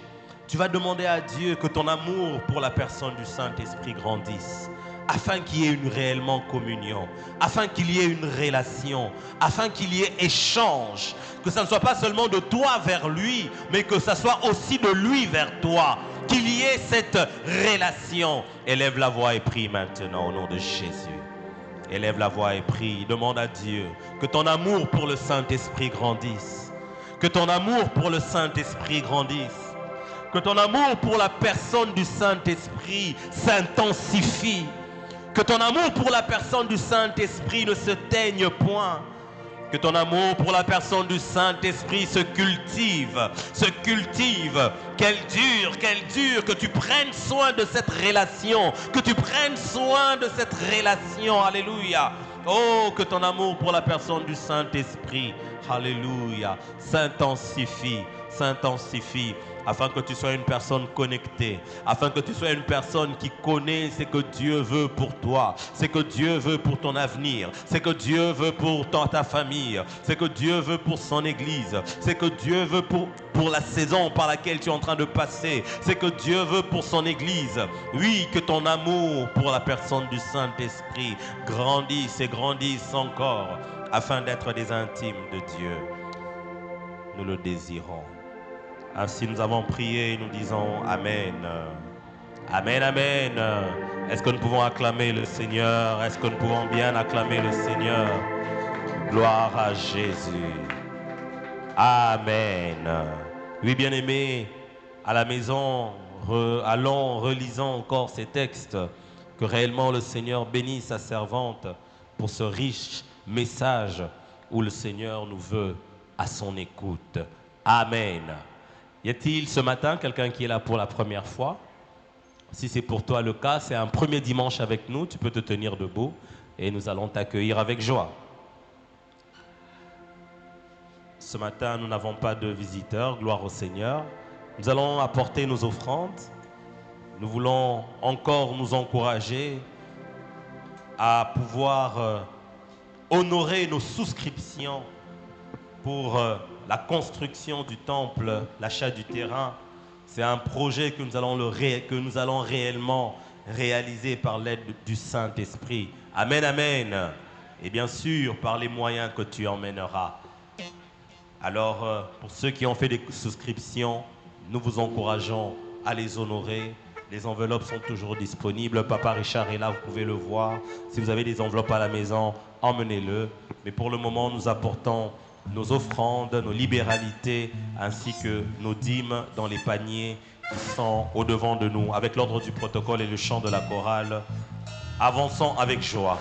Tu vas demander à Dieu que ton amour pour la personne du Saint-Esprit grandisse, afin qu'il y ait une réellement communion, afin qu'il y ait une relation, afin qu'il y ait échange, que ça ne soit pas seulement de toi vers lui, mais que ça soit aussi de lui vers toi, qu'il y ait cette relation. Élève la voix et prie maintenant au nom de Jésus. Élève la voix et prie, demande à Dieu que ton amour pour le Saint-Esprit grandisse, que ton amour pour le Saint-Esprit grandisse, que ton amour pour la personne du Saint-Esprit s'intensifie, que ton amour pour la personne du Saint-Esprit ne se teigne point, que ton amour pour la personne du Saint-Esprit se cultive, qu'elle dure, que tu prennes soin de cette relation, alléluia. Oh, que ton amour pour la personne du Saint-Esprit, alléluia, s'intensifie, afin que tu sois une personne connectée, afin que tu sois une personne qui connaît ce que Dieu veut pour toi, ce que Dieu veut pour ton avenir, ce que Dieu veut pour ta famille, ce que Dieu veut pour son église, ce que Dieu veut pour la saison par laquelle tu es en train de passer, ce que Dieu veut pour son église. Oui, que ton amour pour la personne du Saint-Esprit grandisse et grandisse encore, afin d'être des intimes de Dieu. Nous le désirons. Ainsi nous avons prié et nous disons Amen. Amen, Amen. Est-ce que nous pouvons acclamer le Seigneur? Est-ce que nous pouvons bien acclamer le Seigneur? Gloire à Jésus. Amen. Oui, bien-aimés, à la maison, allons, relisons encore ces textes. Que réellement le Seigneur bénisse sa servante pour ce riche message où le Seigneur nous veut à son écoute. Amen. Y a-t-il ce matin quelqu'un qui est là pour la première fois? Si c'est pour toi le cas, c'est un premier dimanche avec nous, tu peux te tenir debout et nous allons t'accueillir avec joie. Ce matin, nous n'avons pas de visiteurs, gloire au Seigneur. Nous allons apporter nos offrandes. Nous voulons encore nous encourager à pouvoir honorer nos souscriptions pour la construction du temple, l'achat du terrain. C'est un projet que nous allons réellement réaliser par l'aide du Saint-Esprit. Amen, Amen. Et bien sûr, par les moyens que tu emmèneras. Alors, pour ceux qui ont fait des souscriptions, nous vous encourageons à les honorer. Les enveloppes sont toujours disponibles. Papa Richard est là, vous pouvez le voir. Si vous avez des enveloppes à la maison, emmenez-le. Mais pour le moment, nous apportons nos offrandes, nos libéralités, ainsi que nos dîmes dans les paniers qui sont au-devant de nous. Avec l'ordre du protocole et le chant de la chorale, avançons avec joie.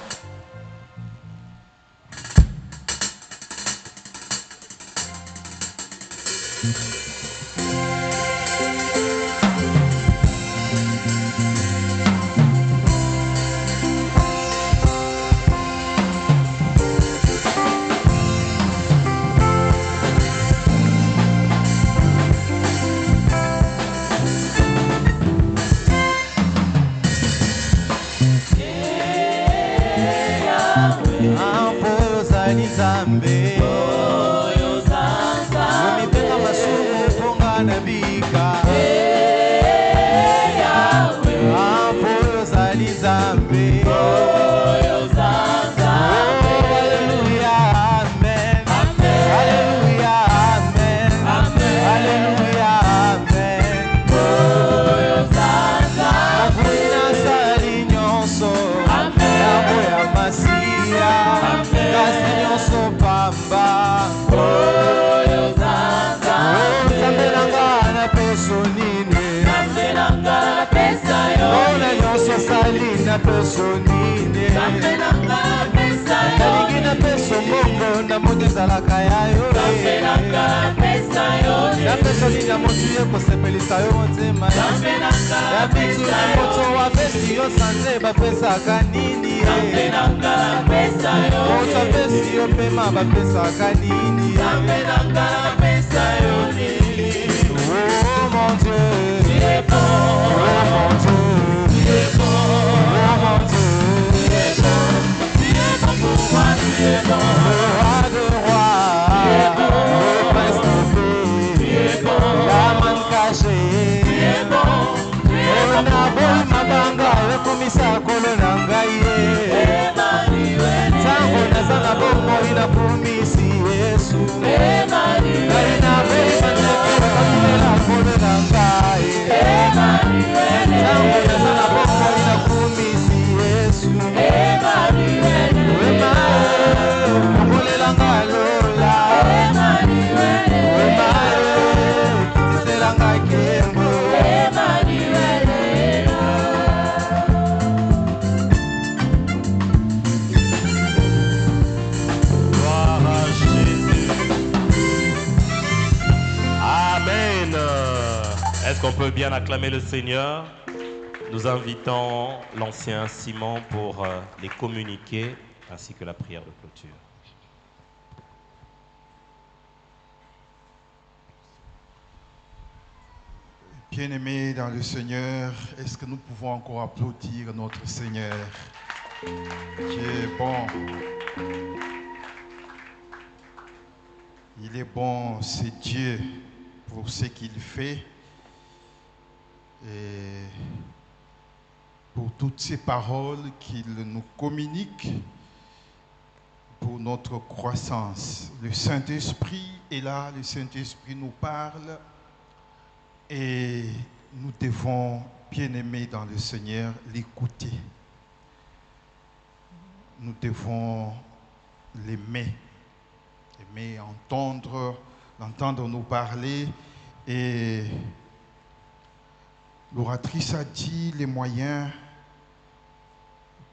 Personne bombongo ndamoni ezalaka ya yo napesa nini ya motu ye kosepelisa yo motema ya bitu na moto wapesi yo sanze bapesaka nini moto apesi yo pema bapesaka nini oh mon Dieu tu es bon oh mon Dieu tu es bon oh mon Dieu tu es bon pour moi tu es bon le roi de rois tu es bon le prince de paix tu es bon la man cachée tu es bon na boy mabanga ekomisa kolo na ngai tango nazanga bomoi na kumisi Yesu ngai na boy bandeko bakamela kolo na ngai tango nazanga bomoi na kumisi Yesu okolelanga lola kitiselanga kembo Gloire à Jésus. Amen. Est-ce qu'on peut bien acclamer le Seigneur? Nous invitons l'ancien Simon pour les communiquer ainsi que la prière de clôture. Bien-aimés dans le Seigneur, est-ce que nous pouvons encore applaudir notre Seigneur qui est bon? Il est bon, c'est Dieu pour ce qu'il fait et pour toutes ces paroles qu'il nous communique pour notre croissance. Le Saint-Esprit est là, le Saint-Esprit nous parle. Et nous devons, bien-aimés dans le Seigneur, l'écouter. Nous devons l'aimer, l'entendre nous parler. Et l'oratrice a dit, les moyens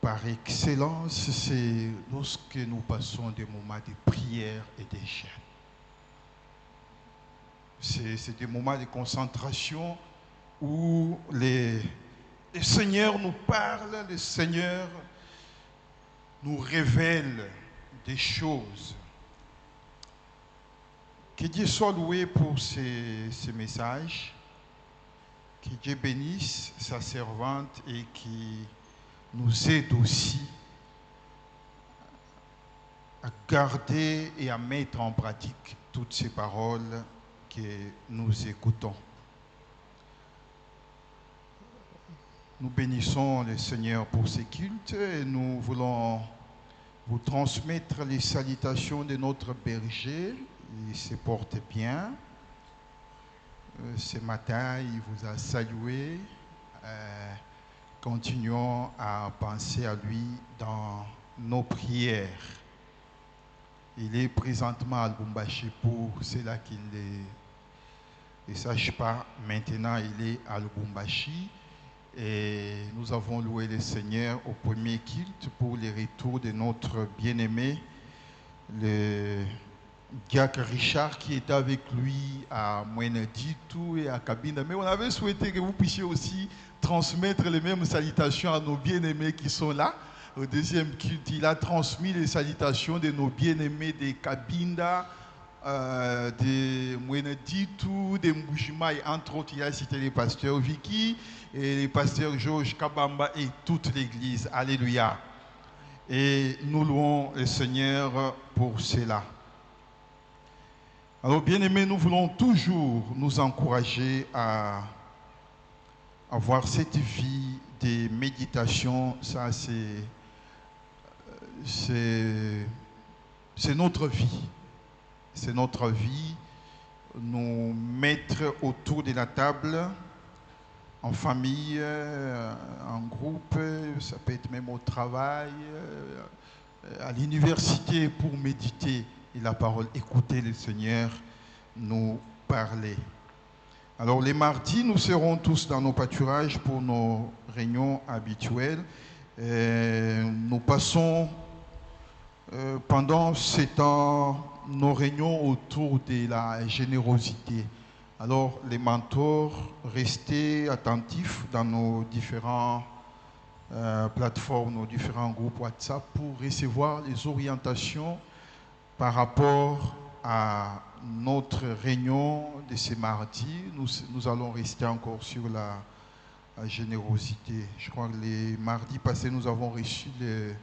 par excellence, c'est lorsque nous passons des moments de prière et de jeûne. C'est des moments de concentration où le Seigneur nous parle, le Seigneur nous révèle des choses. Que Dieu soit loué pour ces messages. Que Dieu bénisse sa servante et qui nous aide aussi à garder et à mettre en pratique toutes ces paroles que nous écoutons. Nous bénissons le Seigneur pour ces cultes et nous voulons vous transmettre les salutations de notre berger. Il se porte bien. Ce matin, il vous a salué. Continuons à penser à lui dans nos prières. Il est présentement à Lubumbashi pour ceux-là qui ne sache pas, maintenant il est à Lubumbashi et nous avons loué le Seigneur au premier culte pour le retour de notre bien-aimé, le Diacre Richard qui était avec lui à Mweneditu et à Kabinda. Mais on avait souhaité que vous puissiez aussi transmettre les mêmes salutations à nos bien-aimés qui sont là. Au deuxième culte, il a transmis les salutations de nos bien-aimés de Kabinda, de Mweneditu, de Mbujimaï, entre autres, il a cité les pasteurs Vicky et les pasteurs Georges Kabamba et toute l'église. Alléluia. Et nous louons le Seigneur pour cela. Alors, bien-aimés, nous voulons toujours nous encourager à avoir cette vie de méditation. Ça, c'est notre vie. C'est notre vie. Nous mettre autour de la table, en famille, en groupe, ça peut être même au travail, à l'université pour méditer et la parole, écouter le Seigneur nous parler. Alors les mardis, nous serons tous dans nos pâturages pour nos réunions habituelles. Nous passons Pendant ces temps, nos réunions autour de la générosité. Alors, les mentors, restez attentifs dans nos différentes plateformes, nos différents groupes WhatsApp pour recevoir les orientations par rapport à notre réunion de ce mardi. Nous allons rester encore sur la générosité. Je crois que les mardis passés, nous avons reçu les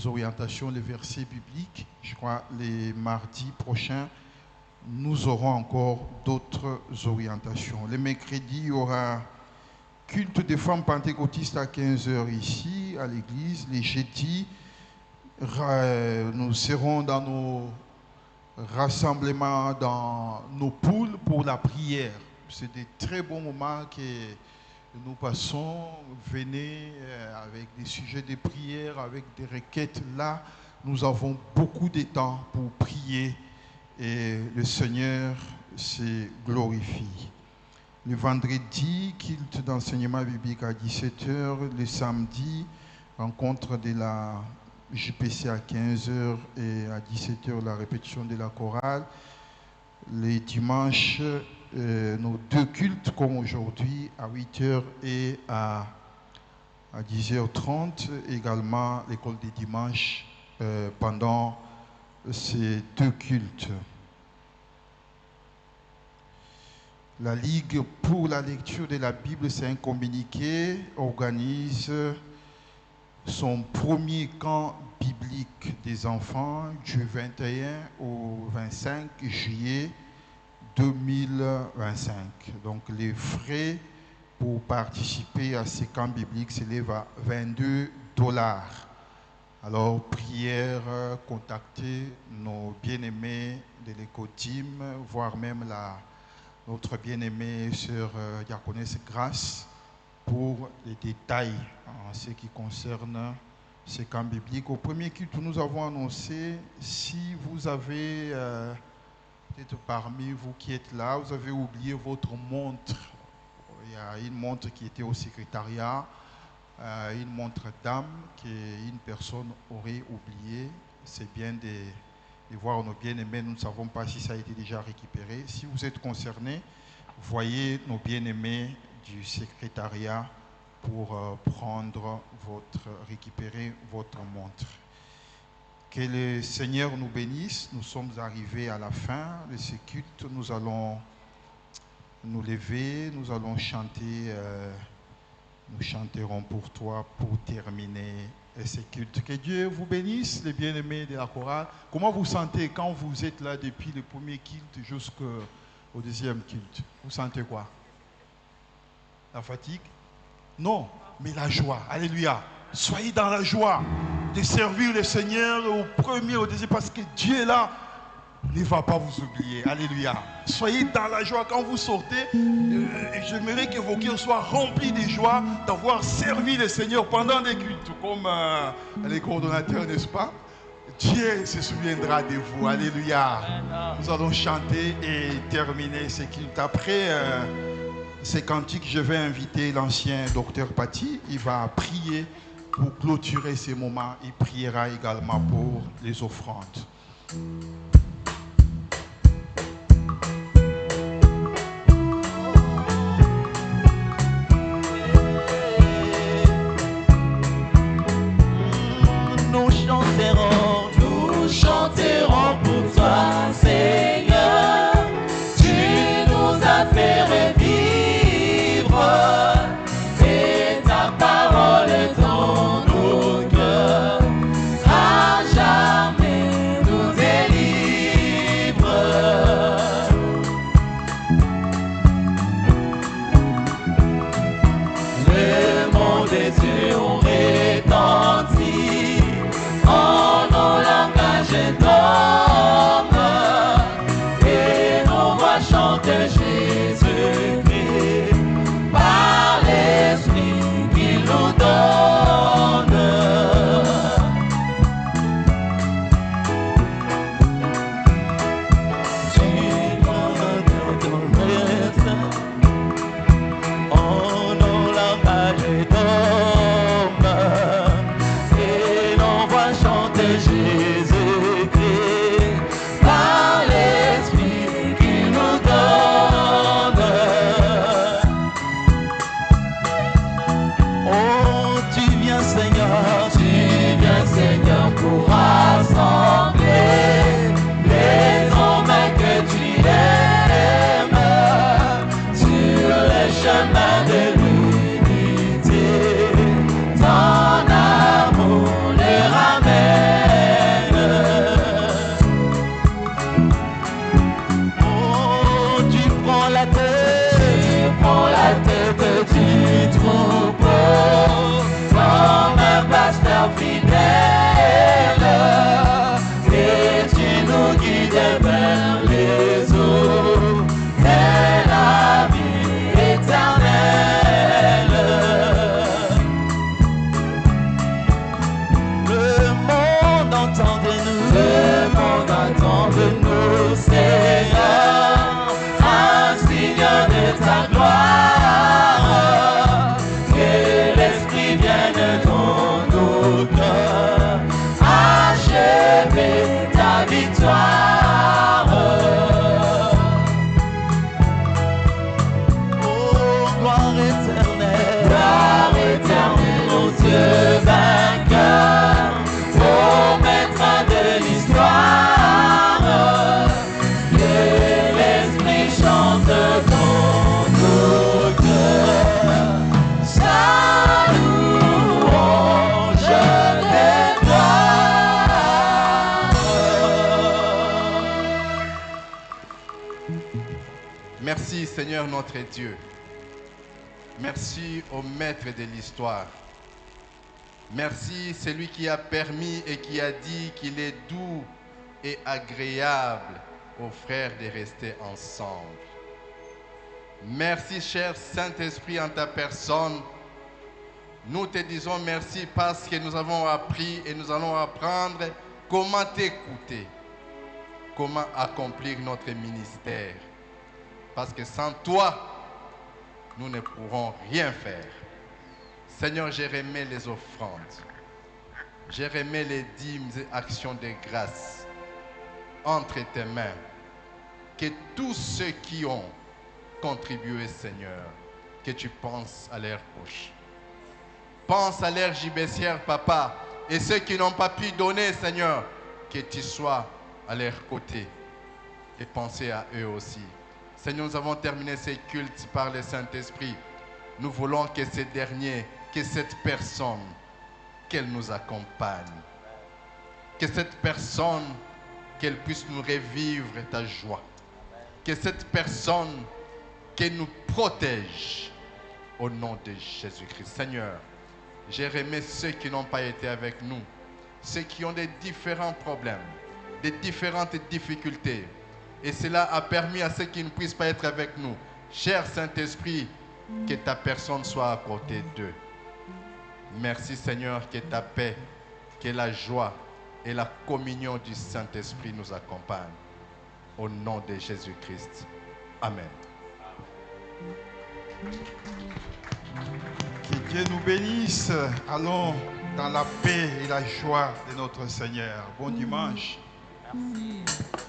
orientations, les versets bibliques. Je crois que les mardis prochains, nous aurons encore d'autres orientations. Le mercredi, il y aura culte des femmes pentecôtistes à 15h ici, à l'église. Les jeudis, nous serons dans nos rassemblements, dans nos poules pour la prière. C'est des très bons moments que nous passons. Venez avec des sujets de prière, avec des requêtes. Là, nous avons beaucoup de temps pour prier et le Seigneur se glorifie. Le vendredi, culte d'enseignement biblique à 17h. Le samedi, rencontre de la JPC à 15h et à 17h, la répétition de la chorale. Les dimanches, nos deux cultes comme aujourd'hui, à 8h et à 10h30. Également, l'école des dimanches pendant ces deux cultes. La Ligue pour la lecture de la Bible, c'est un communiqué, organise son premier camp biblique des enfants du 21 au 25 juillet 2025. Donc les frais pour participer à ces camps bibliques s'élèvent à $22. Alors, prière, contactez nos bien-aimés de l'éco-team, voire même notre bien-aimée sœur Diaconesse Grâce pour les détails en ce qui concerne ces camps bibliques. Au premier culte, nous avons annoncé, si vous avez, peut-être parmi vous qui êtes là, vous avez oublié votre montre. Il y a une montre qui était au secrétariat. Une montre d'âme qu'une personne aurait oubliée. C'est bien de voir nos bien-aimés. Nous ne savons pas si ça a été déjà récupéré. Si vous êtes concernés, voyez nos bien-aimés du secrétariat pour récupérer votre montre. Que le Seigneur nous bénisse. Nous sommes arrivés à la fin de ce culte. Nous allons nous lever, nous allons chanter. Nous chanterons pour toi pour terminer ce culte. Que Dieu vous bénisse, les bien-aimés de la chorale. Comment vous sentez quand vous êtes là depuis le premier culte jusqu'au deuxième culte? Vous sentez quoi? La fatigue? Non, mais la joie. Alléluia. Soyez dans la joie de servir le Seigneur au premier, au deuxième, parce que Dieu est là. Ne va pas vous oublier. Alléluia. Soyez dans la joie quand vous sortez. J'aimerais que vos cœurs soient remplis de joie d'avoir servi le Seigneur pendant les cultes, comme les coordonnateurs, n'est-ce pas? Dieu se souviendra de vous. Alléluia. Nous allons chanter et terminer ces cultes. Après ces cantiques, je vais inviter l'ancien docteur Paty. Il va prier pour clôturer ces moments. Il priera également pour les offrandes. Nous chanterons pour toi, Seigneur. Tu nous as fait revivre et ta parole est dans nos cœurs. À jamais nous délivre. Merci Seigneur notre Dieu. Merci au maître de l'histoire. Merci celui qui a permis et qui a dit qu'il est doux et agréable aux frères de rester ensemble. Merci cher Saint-Esprit en ta personne. Nous te disons merci parce que nous avons appris et nous allons apprendre comment t'écouter, comment accomplir notre ministère. Parce que sans toi, nous ne pourrons rien faire. Seigneur, j'ai remis les offrandes. J'ai remis les dîmes et actions de grâce entre tes mains. Que tous ceux qui ont contribué, Seigneur, que tu penses à leur poche. Pense à leur gibecière, Papa. Et ceux qui n'ont pas pu donner, Seigneur, que tu sois à leur côté. Et pensez à eux aussi. Seigneur, nous avons terminé ces cultes par le Saint-Esprit. Nous voulons que ces derniers, que cette personne, qu'elle nous accompagne. Que cette personne, qu'elle puisse nous revivre ta joie. Que cette personne, qu'elle nous protège au nom de Jésus-Christ. Seigneur, j'ai remis ceux qui n'ont pas été avec nous, ceux qui ont des différents problèmes, des différentes difficultés. Et cela a permis à ceux qui ne puissent pas être avec nous. Cher Saint-Esprit, que ta personne soit à côté d'eux. Merci Seigneur, que ta paix, que la joie et la communion du Saint-Esprit nous accompagnent. Au nom de Jésus-Christ. Amen. Que Dieu nous bénisse. Allons dans la paix et la joie de notre Seigneur. Bon dimanche. Merci.